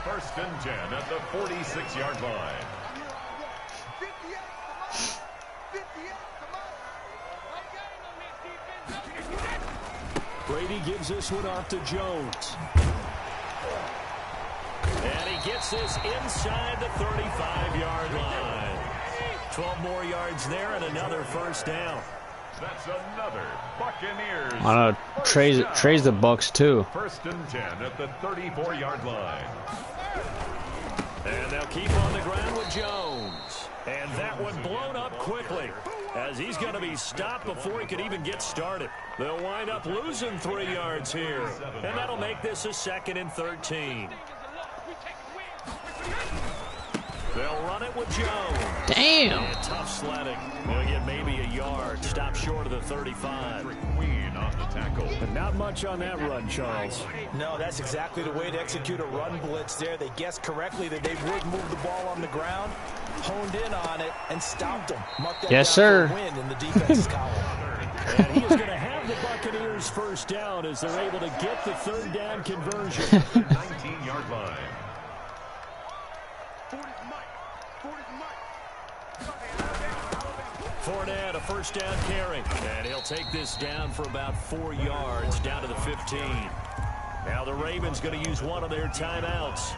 Speaker 3: 1st and 10 at the 46-yard line.
Speaker 2: Brady gives this one off to Jones. And he gets this inside the 35-yard line. 12 more yards there and another first down.
Speaker 3: That's another Buccaneers.
Speaker 1: I know. Trey's the Bucks too.
Speaker 3: 1st and 10 at the 34-yard line.
Speaker 2: And they'll keep on the ground with Jones. And that one blown up quickly. as he's going to be stopped before he could even get started. They'll wind up losing 3 yards here, and that'll make this a 2nd and 13. They'll run it with Jones.
Speaker 1: Damn.
Speaker 2: And tough sledding. They'll get maybe a yard. Stop short of the 35.
Speaker 3: Queen on the tackle.
Speaker 2: But not much on that run, Charles.
Speaker 4: No, that's exactly the way to execute a run blitz there. They guessed correctly that they would move the ball on the ground, honed in on it, and stopped them. Mark that
Speaker 1: Yes,
Speaker 4: down
Speaker 1: sir.
Speaker 4: for a win in the defense's column.
Speaker 2: And he is going to have the Buccaneers first down as they're able to get the 3rd down conversion.
Speaker 3: 19-yard line.
Speaker 2: Fournette, a first down carry. And he'll take this down for about 4 yards, down to the 15. Now the Ravens going to use one of their timeouts.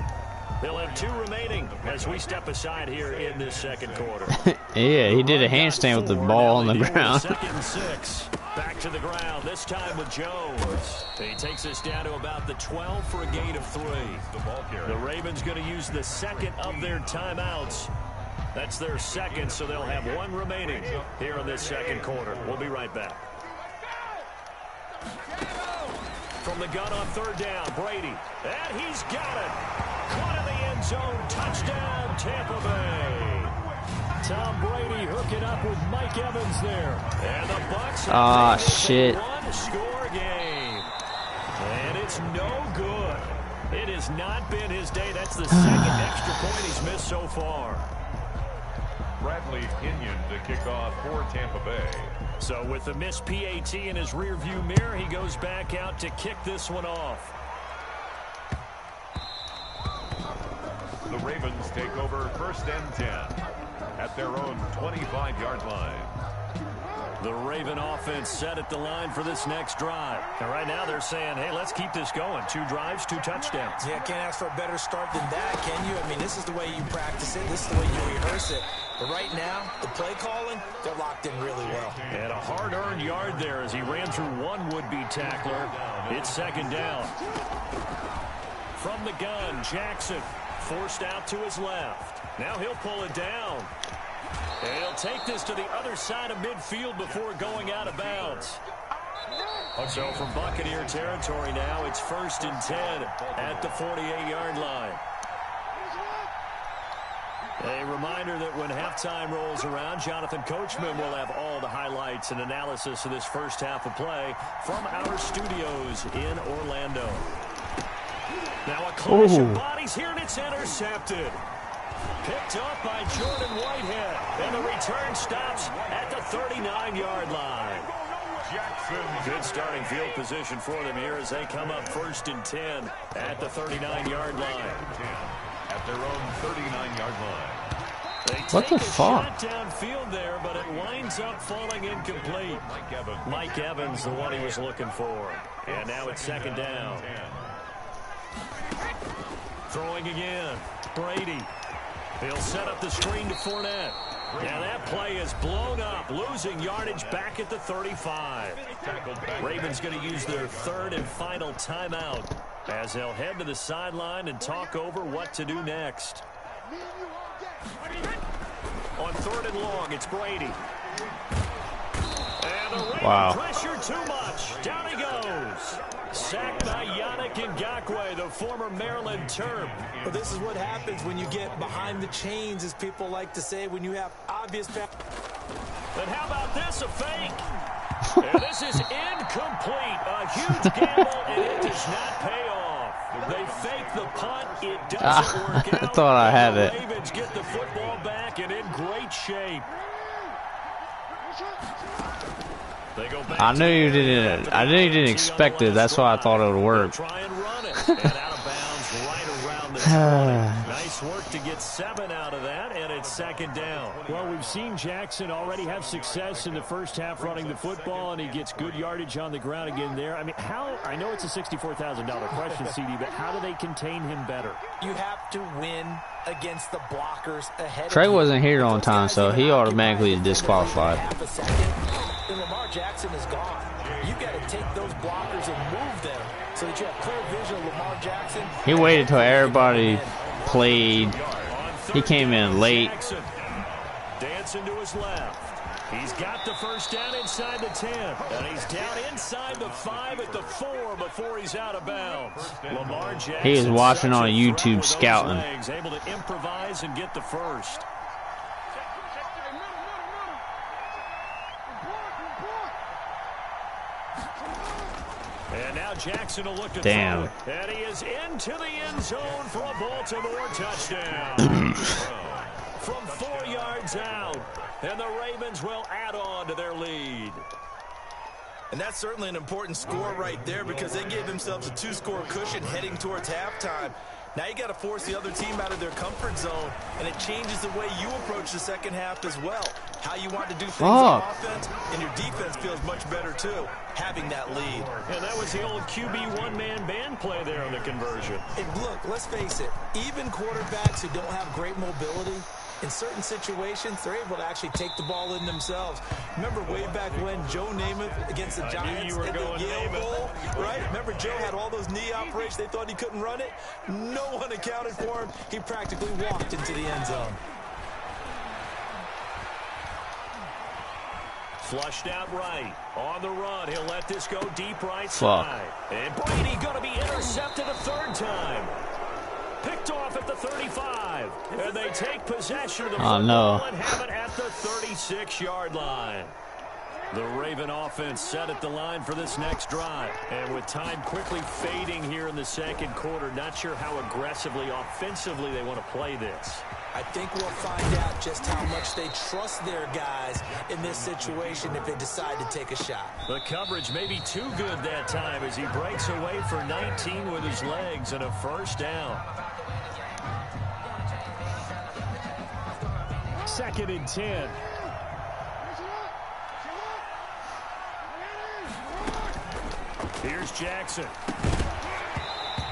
Speaker 2: They'll have 2 remaining as we step aside here in this 2nd quarter.
Speaker 1: Yeah, he did a handstand with the ball on the ground.
Speaker 2: 2nd and 6. Back to the ground, this time with Jones. He takes us down to about the 12 for a gain of 3. The Ravens going to use the 2nd of their timeouts. That's their 2nd, so they'll have 1 remaining here in this 2nd quarter. We'll be right back. From the gun on 3rd down, Brady. And he's got it. Caught in the end zone. Touchdown, Tampa Bay. Tom Brady hooking up with Mike Evans there. And the Bucs have made this a one-score game. And it's no good. It has not been his day. That's the 2nd extra point he's missed so far.
Speaker 3: Bradley Pinion to kick off for Tampa Bay.
Speaker 2: So with the missed PAT in his rearview mirror, he goes back out to kick this one off.
Speaker 3: The Ravens take over 1st and 10 at their own 25-yard line.
Speaker 2: The Raven offense set at the line for this next drive. And right now they're saying, hey, let's keep this going. 2 drives, 2 touchdowns.
Speaker 4: Yeah, can't ask for a better start than that, can you? I mean, this is the way you practice it. This is the way you rehearse it. But right now, the play calling, they're locked in really well.
Speaker 2: And a hard-earned yard there as he ran through one would-be tackler. It's 2nd down. From the gun, Jackson forced out to his left. Now he'll pull it down. And he'll take this to the other side of midfield before going out of bounds. So from Buccaneer territory now, it's 1st and 10 at the 48-yard line. A reminder that when halftime rolls around, Jonathan Coachman will have all the highlights and analysis of this first half of play from our studios in Orlando. Now a clash of bodies here, and it's intercepted. Picked up by Jordan Whitehead, and the return stops at the 39-yard line. Good starting field position for them here as they come up 1st and 10 at the 39-yard line.
Speaker 3: At their own 39-yard line.
Speaker 2: They
Speaker 1: What
Speaker 2: take
Speaker 1: the
Speaker 2: a
Speaker 1: fuck?
Speaker 2: shot downfield there, but it winds up falling incomplete. Mike Evans, the one he was looking for. And now it's 2nd down. Throwing again. Brady. He'll set up the screen to Fournette. Now that play is blown up, losing yardage back at the 35. Ravens going to use their 3rd and final timeout as they'll head to the sideline and talk over what to do next. On 3rd and long, it's Brady. And the Ravens pressure too much. Down he goes. Sacked by Yannick Ngakoue, the former Maryland Terp.
Speaker 4: Well, this is what happens when you get behind the chains, as people like to say, when you have obvious...
Speaker 2: But how about this, a fake? And this is incomplete. A huge gamble, and it does not pay off. They fake the punt. It doesn't work out.
Speaker 1: I thought I had
Speaker 2: the
Speaker 1: it.
Speaker 2: Ravens get the football back and in great shape. They go back
Speaker 1: I knew you didn't. I knew you didn't expect it. That's why I thought it would work.
Speaker 2: Try and run it. And out of bounds right around the 20. Nice work to get 7 out of that, and it's 2nd down.
Speaker 10: Well, we've seen Jackson already have success in the first half running the football, and he gets good yardage on the ground again there. I mean, I know it's a $64,000 question, CD, but how do they contain him better?
Speaker 4: You have to win against the blockers ahead
Speaker 1: Trey
Speaker 4: of you.
Speaker 1: wasn't here on time, so he automatically is disqualified.
Speaker 4: Half a second, and Lamar Jackson is gone. You've got to take those blockers and move them so that you have clear vision of Lamar Jackson.
Speaker 1: He waited till everybody played. He came in late.
Speaker 2: Dancing to his left.
Speaker 10: He's got the first down inside the 10. And he's down inside the 5 at the 4 before he's out of bounds. Lamar Jackson,
Speaker 1: he is watching on
Speaker 10: such a
Speaker 1: YouTube
Speaker 10: threat with those
Speaker 1: scouting.
Speaker 10: legs, able to improvise and get the first. And now Jackson will look to
Speaker 1: Damn.
Speaker 10: throw it. And he is into the end zone for a Baltimore touchdown. From 4 yards out. And the Ravens will add on to their lead.
Speaker 4: And that's certainly an important score right there because they gave themselves a 2-score cushion heading towards halftime. Now you got to force the other team out of their comfort zone, and it changes the way you approach the second half as well. How you want to do things on offense, and your defense feels much better too, having that lead.
Speaker 10: And that was the old QB one-man band play there on the conversion.
Speaker 4: And look, let's face it, even quarterbacks who don't have great mobility, in certain situations, they're able to actually take the ball in themselves. Remember way back when Joe Namath against the Giants in the Yale Bowl, right? Remember Joe had all those knee operations. They thought he couldn't run it. No one accounted for him. He practically walked into the end zone.
Speaker 10: Flushed out right. On the run. He'll let this go deep right side. And Brady going to be intercepted a third time. Picked off at the 35. And they take possession of the football and have it at the 36-yard line. The Raven offense set at the line for this next drive. And with time quickly fading here in the second quarter, not sure how aggressively, offensively they want to play this.
Speaker 4: I think we'll find out just how much they trust their guys in this situation if they decide to take a shot.
Speaker 10: The coverage may be too good that time as he breaks away for 19 with his legs and a first down. 2nd and 10. Here's Jackson.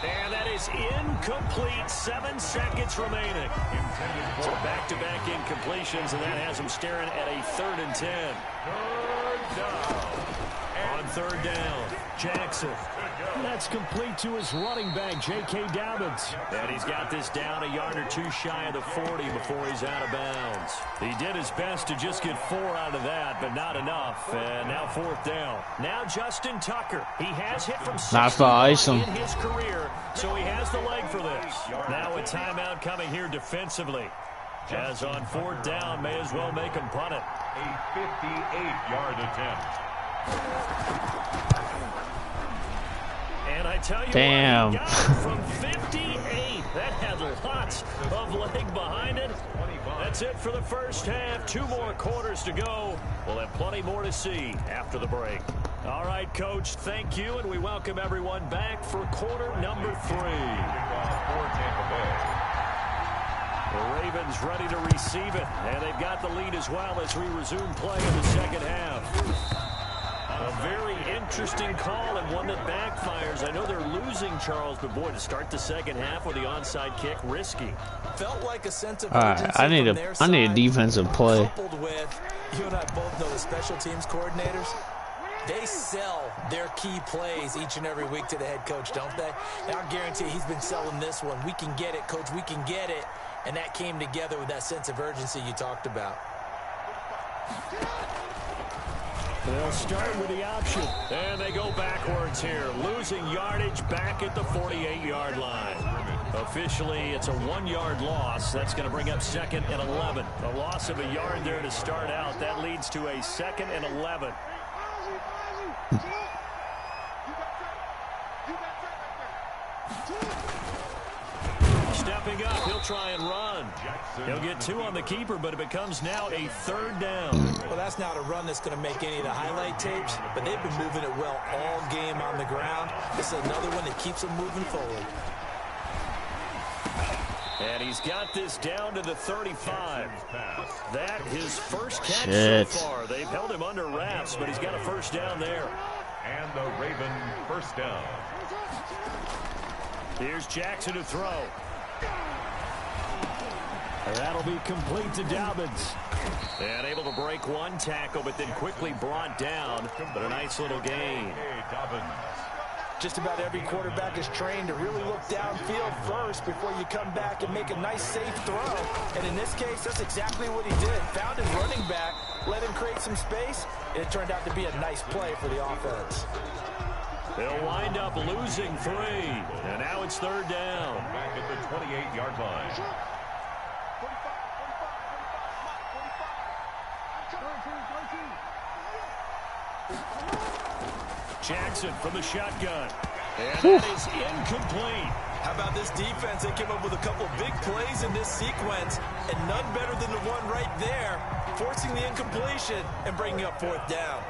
Speaker 10: And that is incomplete. 7 seconds remaining. So back-to-back incompletions, and that has him staring at a 3rd and 10.
Speaker 3: Third down.
Speaker 10: On 3rd down, Jackson. That's complete to his running back, J.K. Dobbins. And he's got this down a yard or 2 shy of the 40 before he's out of bounds. He did his best to just get 4 out of that, but not enough. And now 4th down. Now Justin Tucker. He has hit from 60 in his career, so he has the leg for this. Now a timeout coming here defensively. As on 4th down, may as well make him punt it.
Speaker 3: A 58-yard attempt.
Speaker 10: And I tell you
Speaker 1: Damn.
Speaker 10: what, he got it from 58. That had lots of leg behind it. That's it for the first half. 2 more quarters to go. We'll have plenty more to see after the break. All right, Coach, thank you, and we welcome everyone back for quarter number 3. The Ravens ready to receive it, and they've got the lead as well as we resume play in the second half. A very interesting call and one that backfires. I know they're losing, Charles, but boy, to start the second half with the onside kick, risky.
Speaker 4: Felt like a sense of
Speaker 1: urgency. I need a defensive play.
Speaker 4: Coupled with, you and I both know the special teams coordinators. They sell their key plays each and every week to the head coach, don't they? And I guarantee he's been selling this one. We can get it, Coach. We can get it. And that came together with that sense of urgency you talked about.
Speaker 10: They'll start with the option. And they go backwards here. Losing yardage back at the 48-yard line. Officially, it's a 1-yard loss. That's going to bring up 2nd and 11. A loss of a yard there to start out. That leads to a 2nd and 11. Stepping up, he'll try and run. He'll get 2 on the keeper, but it becomes now a 3rd down.
Speaker 4: Well, that's not a run that's going to make any of the highlight tapes, but they've been moving it well all game on the ground. This is another one that keeps them moving forward.
Speaker 10: And he's got this down to the 35. That his first catch so far. They've held him under wraps, but he's got a first down there.
Speaker 3: And the Raven first down.
Speaker 10: Here's Jackson to throw. That'll be complete to Dobbins. And able to break 1 tackle, but then quickly brought down. But a nice little gain.
Speaker 4: Just about every quarterback is trained to really look downfield first before you come back and make a nice, safe throw. And in this case, that's exactly what he did. Found his running back, let him create some space, and it turned out to be a nice play for the offense.
Speaker 10: They'll wind up losing 3, and now it's 3rd down.
Speaker 3: Back at the 28-yard line.
Speaker 10: Jackson from the shotgun. And that is incomplete.
Speaker 4: How about this defense? They came up with a couple big plays in this sequence, and none better than the one right there, forcing the incompletion and bringing up 4th down.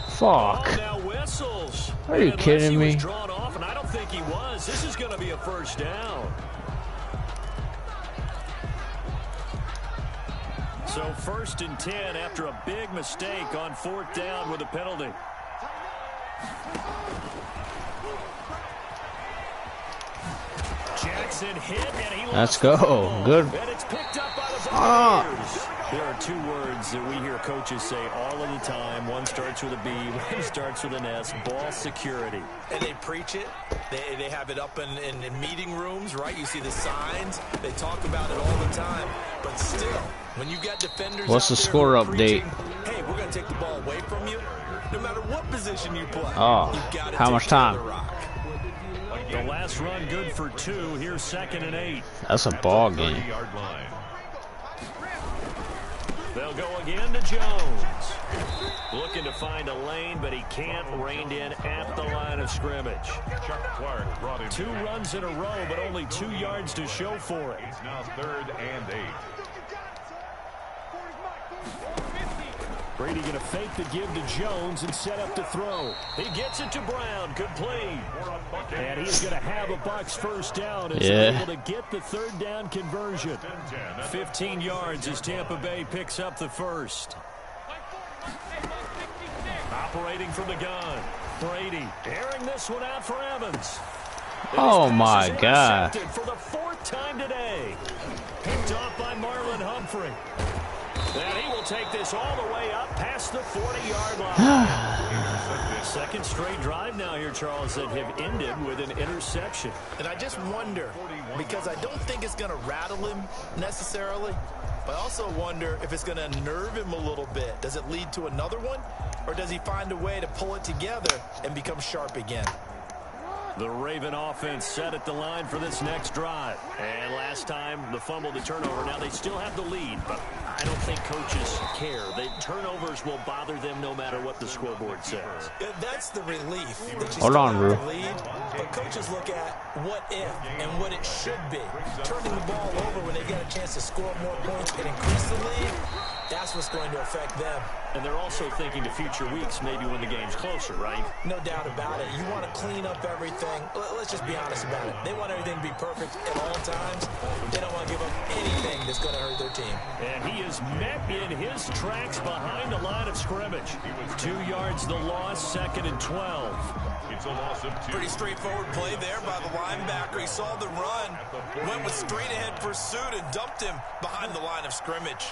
Speaker 1: Fuck.
Speaker 10: Oh, now whistles.
Speaker 1: Are you kidding me?
Speaker 10: He was drawn off, and I don't think he was. This is going to be a 1st down. So 1st and 10 after a big mistake on 4th down with a penalty. Jackson hit, and he
Speaker 1: Let's go. Good.
Speaker 10: And it's picked up by the Buccaneers. There are 2 words that we hear coaches say all of the time. One starts with a B, one starts with an S. Ball security.
Speaker 4: And they preach it. They have it up in meeting rooms, right? You see the signs. They talk about it all the time. But still, when you got defenders
Speaker 1: What's
Speaker 4: out
Speaker 1: the
Speaker 4: there
Speaker 1: score
Speaker 4: who are
Speaker 1: update?
Speaker 4: preaching, hey, we're going to take the ball away from you. No matter what position you play.
Speaker 1: Oh,
Speaker 4: you've got to
Speaker 1: how
Speaker 4: take
Speaker 1: much
Speaker 4: it
Speaker 1: time?
Speaker 4: to the rock.
Speaker 10: The last run good for 2. Here's 2nd and 8.
Speaker 1: That's a ball game.
Speaker 3: 30-yard line.
Speaker 10: They'll go again to Jones. Looking to find a lane, but he can't. Reined in at the line of scrimmage.
Speaker 3: Chuck Clark brought him
Speaker 10: 2 runs in a row, but only 2 yards to show for it.
Speaker 3: It's now 3rd and 8.
Speaker 10: Brady going to fake the give to Jones and set up to throw. He gets it to Brown. Complete. And he's going to have a Bucs 1st down as they're able to get the 3rd down conversion. 15 yards as Tampa Bay picks up the 1st. Operating from the gun. Brady airing this one out for Evans.
Speaker 1: Oh my God.
Speaker 10: For the 4th time today. Picked off by Marlon Humphrey. And he will take this all the way up past the 40-yard line. Second straight drive now here, Charles, that have ended with an interception.
Speaker 4: And I just wonder, because I don't think it's going to rattle him necessarily, but I also wonder if it's going to nerve him a little bit. Does it lead to another one, or does he find a way to pull it together and become sharp again?
Speaker 10: The Raven offense set at the line for this next drive. And last time, the fumble, the turnover. Now they still have the lead, but I don't think coaches care. Turnovers will bother them no matter what the scoreboard says.
Speaker 4: That's the relief. That you
Speaker 1: Hold
Speaker 4: still
Speaker 1: on,
Speaker 4: have
Speaker 1: Rue.
Speaker 4: the lead, but coaches look at what if and what it should be. Turning the ball over when they get a chance to score more points and increase the lead, that's what's going to affect them.
Speaker 10: And they're also thinking to future weeks, maybe when the game's closer, right?
Speaker 4: No doubt about it. You want to clean up everything. Let's just be honest about it. They want everything to be perfect at all times. They don't want to give up anything that's going to hurt their team.
Speaker 10: And he is met in his tracks behind the line of scrimmage. 2 yards the loss, 2nd and 12.
Speaker 3: It's a loss of 2.
Speaker 4: Pretty straightforward play there by the linebacker. He saw the run, went with straight-ahead pursuit, and dumped him behind the line of scrimmage.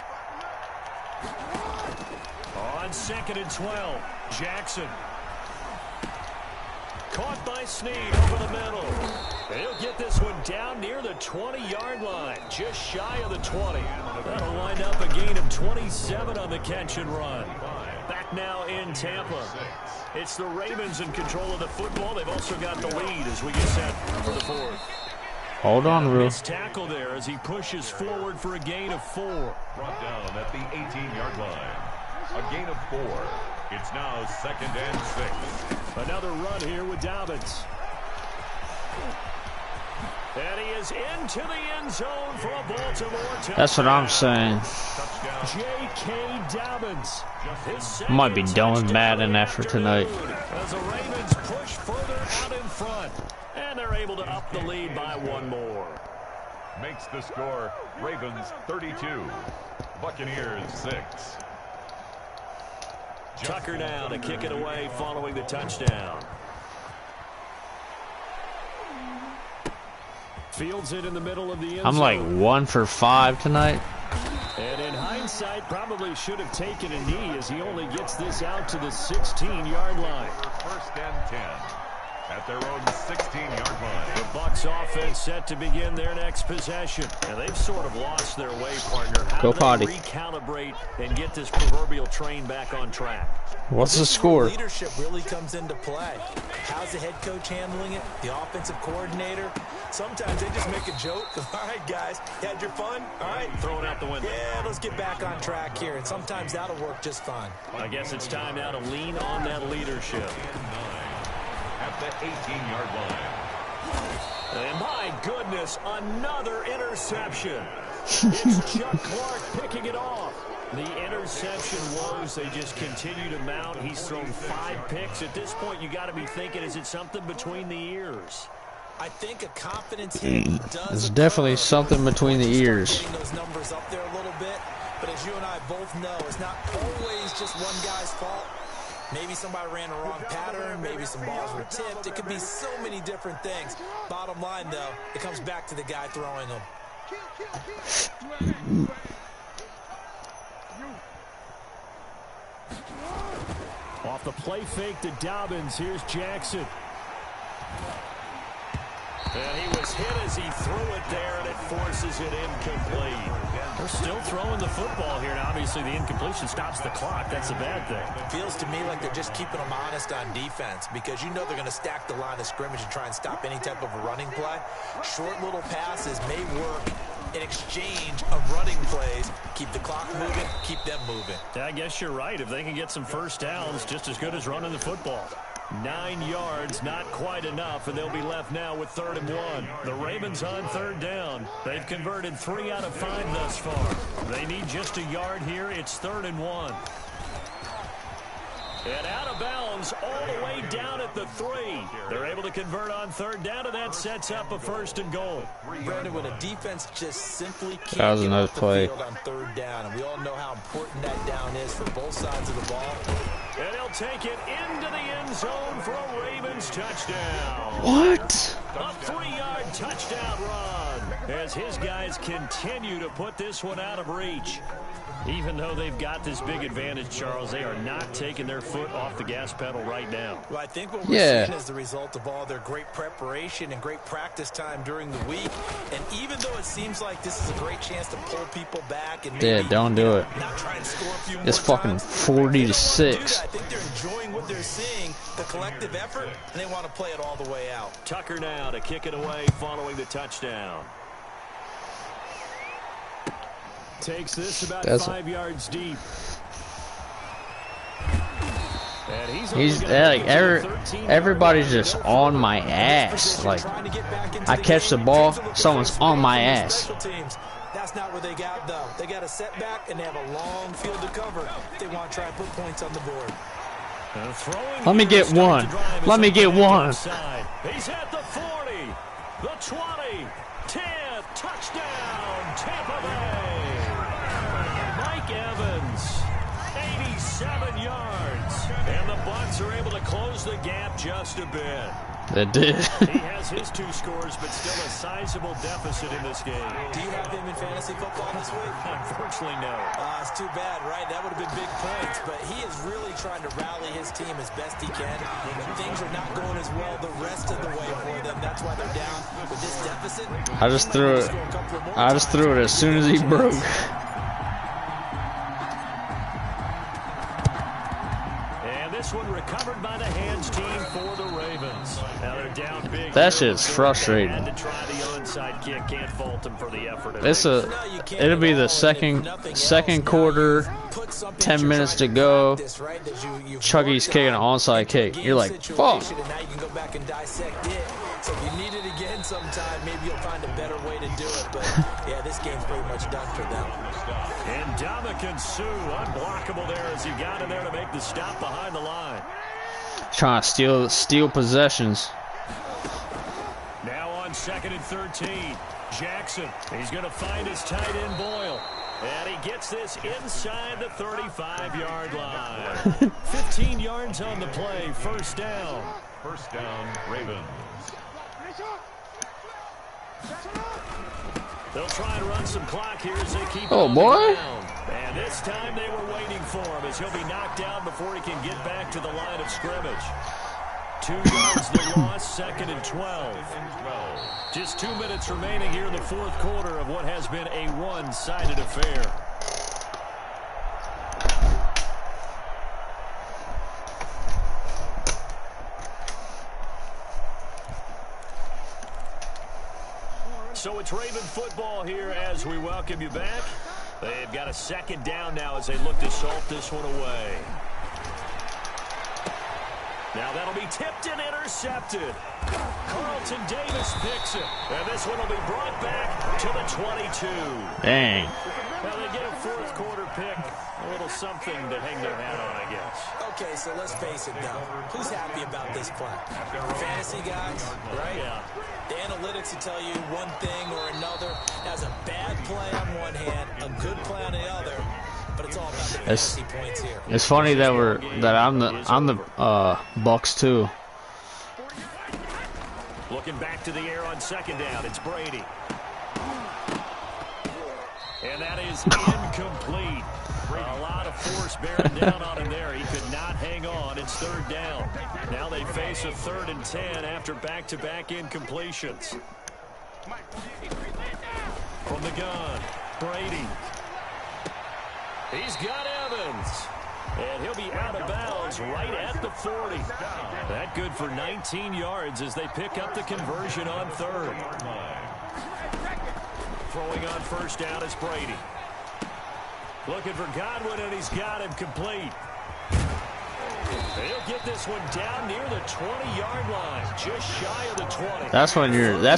Speaker 10: On 2nd and 12, Jackson. Caught by Snead over the middle. He'll get this one down near the 20-yard line, just shy of the 20. That'll wind up a gain of 27 on the catch and run. Back now in Tampa. It's the Ravens in control of the football. They've also got the lead as we get set for the 4th.
Speaker 1: Hold on, Rue.
Speaker 10: Missed tackle there as he pushes forward for a gain of 4.
Speaker 3: Brought down at the 18-yard line. A gain of 4. It's now 2nd and 6.
Speaker 10: Another run here with Dobbins. And he is into the end zone for a Baltimore touchdown.
Speaker 1: That's what I'm saying.
Speaker 10: J.K. Dobbins.
Speaker 1: I might be done with Madden after tonight.
Speaker 10: As the Ravens push further out in front. And they're able to up the lead by 1 more.
Speaker 3: Makes the score Ravens 32. Buccaneers 6.
Speaker 10: Tucker now to kick it away following the touchdown. Fields it in the middle of the end zone.
Speaker 1: I'm like 1 for 5 tonight.
Speaker 10: And in hindsight, probably should have taken a knee as he only gets this out to the 16-yard line.
Speaker 3: 1st and 10. at their own 16-yard line.
Speaker 10: The Bucs offense set to begin their next possession. And they've sort of lost their way, partner. How
Speaker 1: Go
Speaker 10: do
Speaker 1: potty.
Speaker 10: they recalibrate and get this proverbial train back on track?
Speaker 1: What's the score?
Speaker 4: Leadership really comes into play. How's the head coach handling it? The offensive coordinator? Sometimes they just make a joke. All right, guys, you had your fun? All right.
Speaker 10: Throw it out the window.
Speaker 4: Yeah, let's get back on track here. And sometimes that'll work just fine.
Speaker 10: I guess it's time now to lean on that leadership.
Speaker 3: At the 18-yard line.
Speaker 10: And my goodness, another interception. It's Chuck Clark picking it off. The interception woes, they just continue to mount. He's thrown 5 picks. At this point, you got to be thinking, is it something between the ears?
Speaker 4: I think a confidence hit does.
Speaker 1: There's definitely something between the ears.
Speaker 4: Getting those numbers up there a little bit, but as you and I both know, it's not always just one guy's fault. Maybe somebody ran the wrong pattern. Maybe some balls were tipped. It could be so many different things. Bottom line, though, it comes back to the guy throwing them.
Speaker 10: Off the play fake to Dobbins. Here's Jackson. And he was hit as he threw it there, and it forces it incomplete. They're still throwing the football here, and obviously the incompletion stops the clock. That's a bad thing.
Speaker 4: It feels to me like they're just keeping them honest on defense because you know they're going to stack the line of scrimmage and try and stop any type of a running play. Short little passes may work in exchange of running plays. Keep the clock moving, keep them moving.
Speaker 10: I guess you're right. If they can get some first downs, just as good as running the football. 9 yards, not quite enough, and they'll be left now with 3rd and 1. The Ravens on 3rd down. They've converted 3 out of 5 thus far. They need just a yard here. It's 3rd and 1. And out of bounds all the way down at the 3. They're able to convert on 3rd down, and that sets up a 1st and goal.
Speaker 4: Brandon, when a defense just simply can't
Speaker 1: That was
Speaker 4: get
Speaker 1: another
Speaker 4: off the
Speaker 1: play.
Speaker 4: field on 3rd down, and we all know how important that down is for both sides of the ball.
Speaker 10: And he'll take it into the end zone for a Ravens touchdown.
Speaker 1: What?
Speaker 10: A 3-yard touchdown run as his guys continue to put this one out of reach. Even though they've got this big advantage, Charles, they are not taking their foot off the gas pedal right now.
Speaker 4: Well, I think what we're seeing is the result of all their great preparation and great practice time during the week. And even though it seems like this is a great chance to pull people back and maybe,
Speaker 1: don't do it.
Speaker 4: not try and score a few more
Speaker 1: It's fucking
Speaker 4: times,
Speaker 1: 40-6.
Speaker 4: I think they're enjoying what they're seeing, the collective effort, and they want to play it all the way out.
Speaker 10: Tucker now to kick it away following the touchdown. Takes this about 5 yards deep. And he's
Speaker 1: like everybody's just on my ass. Like I catch the ball, someone's on my ass.
Speaker 4: That's not where they got though. They got a setback and they have a long field to cover if they want to try and put points on the board.
Speaker 1: Let me get one. Let me get one.
Speaker 10: He's at the 40, the 20, 10, touchdown, Tampa Bay. Mike Evans, 87 yards. And the Bucs are able to close the gap just a bit.
Speaker 1: They did.
Speaker 10: He has his 2 scores, but still a sizable deficit in this game.
Speaker 4: Do you have him in fantasy football this week?
Speaker 10: Unfortunately, no.
Speaker 4: It's too bad, right? That would have been big points, but he is really trying to rally his team as best he can. When things are not going as well the rest of the way for them, that's why they're down with this deficit.
Speaker 1: I just threw it. I just threw it as soon as he broke.
Speaker 10: This one recovered by the hands team for the Ravens. Now they're down big.
Speaker 1: That shit's frustrating.
Speaker 10: Had to try the onside kick. Can't fault them for the effort.
Speaker 1: It'll be the second quarter, 10 minutes to go. Chuggy's kicking an onside kick. You're like, fuck.
Speaker 4: Now you can go back and dissect it. So if you need it again sometime, maybe you'll find a better way to do it. But yeah, this game's pretty much done for them.
Speaker 10: And Ndamukong Suh unblockable there as he got in there to make the stop behind the line.
Speaker 1: Trying to steal possessions.
Speaker 10: Now on 2nd and 13. Jackson. He's going to find his tight end Boyle. And he gets this inside the 35-yard line. 15 yards on the play. 1st down.
Speaker 3: 1st down, Ravens.
Speaker 10: They'll try and run some clock here as they keep
Speaker 1: on the ground.
Speaker 10: And this time they were waiting for him as he'll be knocked down before he can get back to the line of scrimmage. 2 yards the loss, 2nd and 12. Just 2 minutes remaining here in the fourth quarter of what has been a one-sided affair. So it's Raven football here as we welcome you back. They've got a 2nd down now as they look to salt this one away. Now that'll be tipped and intercepted. Carlton Davis picks it. And this one will be brought back to the 22.
Speaker 1: Dang.
Speaker 10: Now they get a fourth quarter pick. A little something to hang their hat on, I guess.
Speaker 4: Okay, so let's face it now. Who's happy about this play? Fantasy guys, right?
Speaker 10: Yeah.
Speaker 4: The analytics will tell you one thing or another. That's a bad play on one hand, a good play on the other. But it's all about the fantasy points here.
Speaker 1: It's funny that I'm the Bucks too.
Speaker 10: Looking back to the air on 2nd down, it's Brady. And that is incomplete. A lot of force bearing down on him there. He could not hang on. It's 3rd down. Now they face a 3rd and 10 after back-to-back incompletions. From the gun, Brady. He's got Evans. And he'll be out of bounds right at the 40. That good for 19 yards as they pick up the conversion on 3rd. Throwing on 1st down is Brady. Looking for Godwin, and he's got him complete. He'll get this one down near the 20-yard line, just shy of the 20.
Speaker 1: That's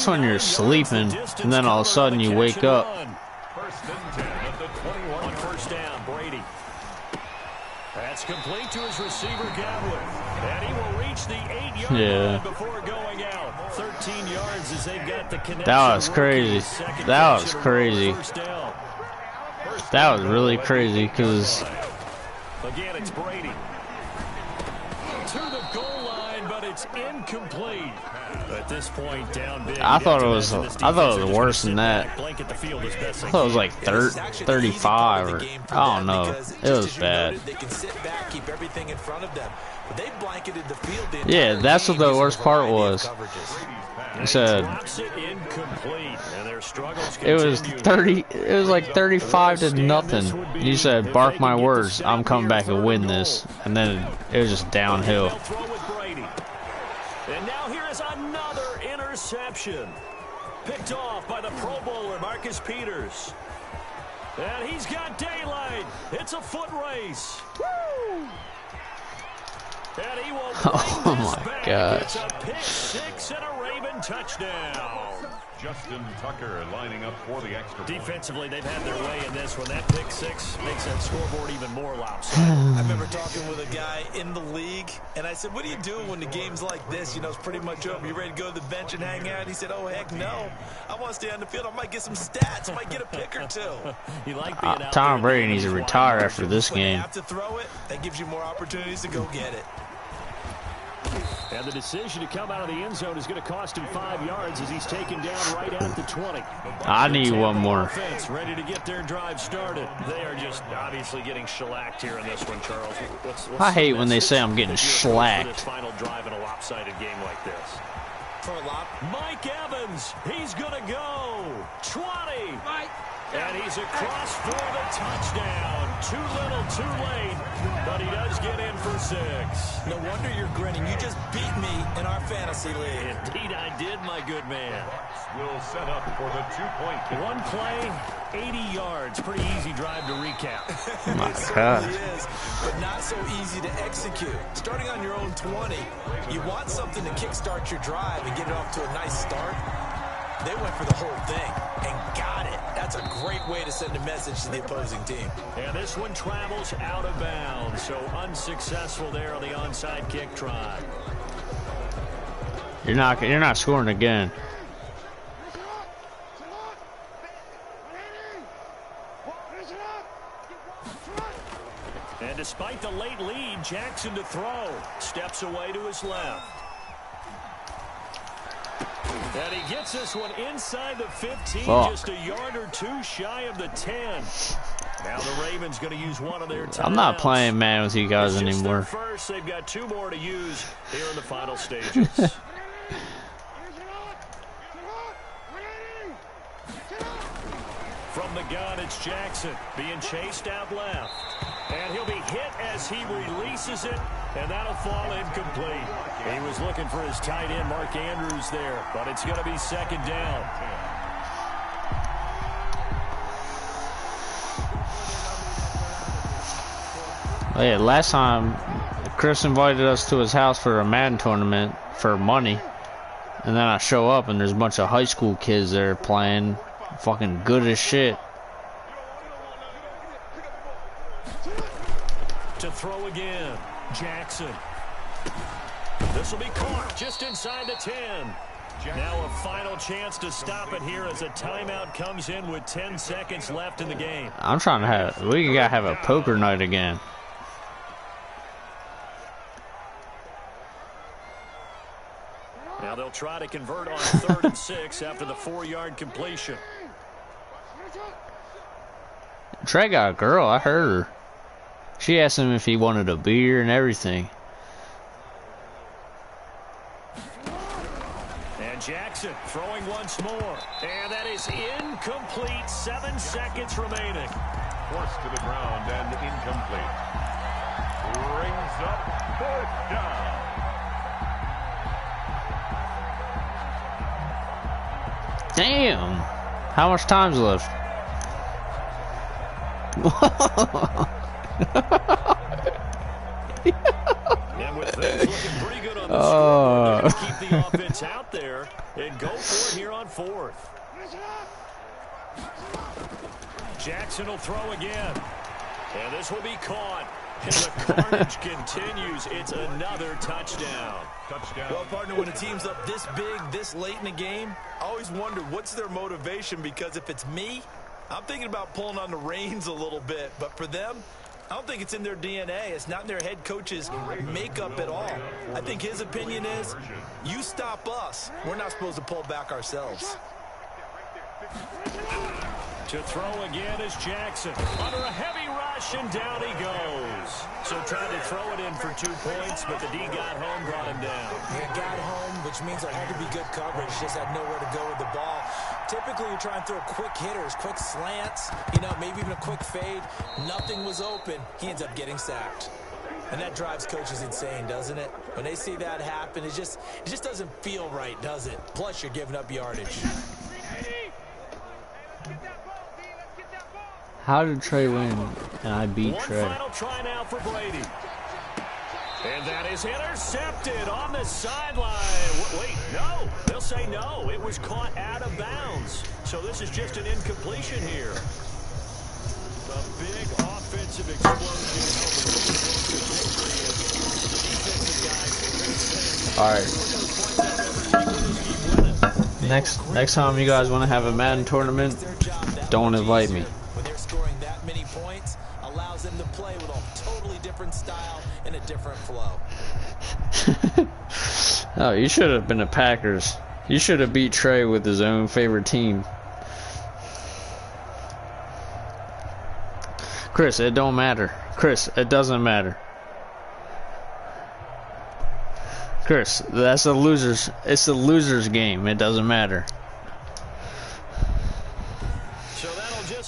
Speaker 1: when you're sleeping, and then all of a sudden you wake up.
Speaker 10: 1st and 10 at the 21 on 1st down, Brady. That's complete to his receiver, Godwin. And he will reach the 8-yard line before going out. 13 yards as they've got the connection.
Speaker 1: That was crazy. That was crazy. That was really crazy because
Speaker 10: again it's Brady to the goal line, but it's incomplete. At this point, down big.
Speaker 1: I thought it was worse than that. I thought it was like 35 or I don't know. It was bad.
Speaker 4: They can sit back, keep everything in front of them. But they blanketed the field.
Speaker 1: Yeah, that's what the worst part was. It said it was 30. It was like 35 to nothing. You said, "Bark my words, I'm coming back and win this," and then it was just downhill.
Speaker 10: And now here is another interception, picked off by the Pro Bowler Marcus Peters, and he's got daylight. It's a foot race. Woo! And he will bring this back.
Speaker 1: Gosh.
Speaker 10: It's a pick 6 and a Raven touchdown.
Speaker 3: Justin Tucker lining up for the extra point.
Speaker 10: Defensively, they've had their way in this one. That pick 6 makes that scoreboard even more lopsided.
Speaker 4: I remember talking with a guy in the league, and I said, what do you do when the game's like this? You know, it's pretty much over. You ready to go to the bench and hang out? He said, oh, heck no. I want to stay on the field. I might get some stats. I might get a pick or two.
Speaker 10: You like being out
Speaker 1: Tom
Speaker 10: there.
Speaker 1: Brady needs to retire after this
Speaker 4: When you
Speaker 1: game.
Speaker 4: have to throw it, that gives you more opportunities to go get it.
Speaker 10: And the decision to come out of the end zone is going to cost him 5 yards as he's taken down right at the 20.
Speaker 1: I need one more.
Speaker 10: Offense ready to get their drive started. They are just obviously getting shellacked here in this one, Charles. What's
Speaker 1: I hate when they say I'm getting
Speaker 10: this
Speaker 1: shellacked.
Speaker 10: final drive in a lopsided game like this.
Speaker 4: For a lot.
Speaker 10: Mike Evans, he's going to go 20. And he's across for the touchdown. Too little, too late, but he does get in for 6.
Speaker 4: No wonder you're grinning. You just beat me in our fantasy league.
Speaker 10: Indeed I did, my good man.
Speaker 3: Will set up for the 2-point kick.
Speaker 10: One play, 80 yards. Pretty easy drive to recap.
Speaker 1: My
Speaker 4: It
Speaker 1: God.
Speaker 4: certainly is, but not so easy to execute. Starting on your own 20, you want something to kickstart your drive and get it off to a nice start. They went for the whole thing and got it. That's a great way to send a message to the opposing team.
Speaker 10: And this one travels out of bounds, so unsuccessful there on the onside kick try.
Speaker 1: You're not scoring again.
Speaker 10: And despite the late lead, Jackson to throw. Steps away to his left. And he gets this one inside the 15, just a yard or two shy of the 10. Now the Ravens going to use one of their timeouts.
Speaker 1: I'm not playing man with you guys anymore.
Speaker 10: First, they've got 2 more to use here in the final stages. From the gun, it's Jackson being chased out left. And he'll be hit as he releases it, and that'll fall incomplete. He was looking for his tight end, Mark Andrews, there, but it's going to be 2nd down.
Speaker 1: Oh, yeah, last time Chris invited us to his house for a Madden tournament for money, and then I show up and there's a bunch of high school kids there playing fucking good as shit.
Speaker 10: To throw again, Jackson. This will be caught just inside the 10. Now a final chance to stop it here as a timeout comes in with 10 seconds left in the game.
Speaker 1: I'm trying to have, we gotta have a poker night again.
Speaker 10: Now they'll try to convert on 3rd and 6 after the 4-yard completion.
Speaker 1: Trey got a girl, I heard her. She asked him if he wanted a beer and everything.
Speaker 10: And Jackson throwing once more. And that is incomplete. 7 seconds remaining.
Speaker 3: Forced to the ground and incomplete. Brings up 4th down.
Speaker 1: Damn! How much time's left?
Speaker 10: And with things looking pretty good on the scoreboard, they're going to keep the offense out there and go for it here on 4th. Jackson will throw again. And this will be caught. And the carnage continues. It's another touchdown.
Speaker 4: Well, partner, when a team's up this big, this late in the game, I always wonder what's their motivation, because if it's me, I'm thinking about pulling on the reins a little bit. But for them, I don't think it's in their DNA. It's not in their head coach's makeup at all. I think his opinion is, you stop us, we're not supposed to pull back ourselves.
Speaker 10: To throw again is Jackson. Under a heavy rush, and down he goes. So tried to throw it in for 2 points, but the D got home, brought him down.
Speaker 4: Yeah, got home, which means there had to be good coverage. Just had nowhere to go with the ball. Typically, you're trying to throw quick hitters, quick slants, maybe even a quick fade. Nothing was open. He ends up getting sacked. And that drives coaches insane, doesn't it? When they see that happen, it just doesn't feel right, does it? Plus, you're giving up yardage.
Speaker 1: How did Trey win and I beat Trey?
Speaker 10: One final try now for Brady. And that is intercepted on the sideline. Wait, no. They'll say no. It was caught out of bounds. So this is just an incompletion here. A big offensive explosion.
Speaker 1: All right. Next time you guys want to have a Madden tournament, don't invite me.
Speaker 4: Many points allows them to play with a totally different style and a different flow.
Speaker 1: Oh, you should have been the Packers. You should have beat Trey with his own favorite team. Chris, it don't matter. Chris, it doesn't matter. Chris, that's a losers. It's a losers game. It doesn't matter.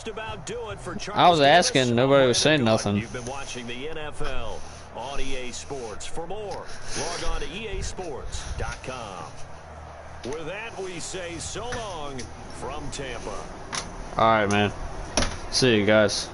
Speaker 10: About do it for
Speaker 1: I was asking, nobody was saying nothing.
Speaker 10: You've been watching the NFL on EA Sports. For more, log on to easports.com. With that, we say so long from Tampa.
Speaker 1: All right, man. See you guys.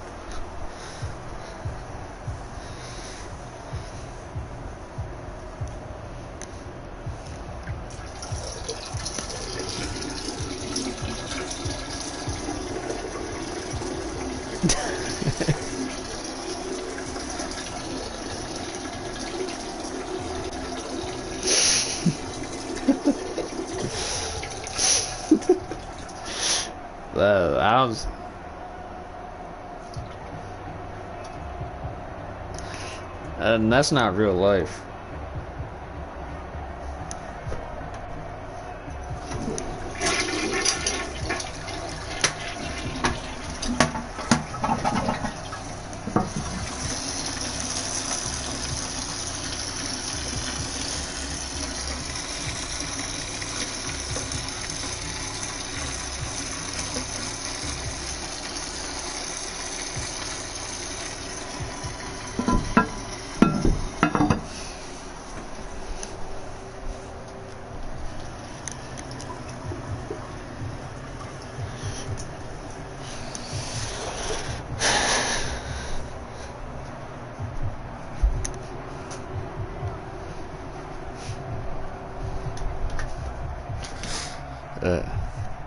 Speaker 1: And that's not real life.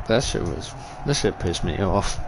Speaker 1: that shit pissed me off.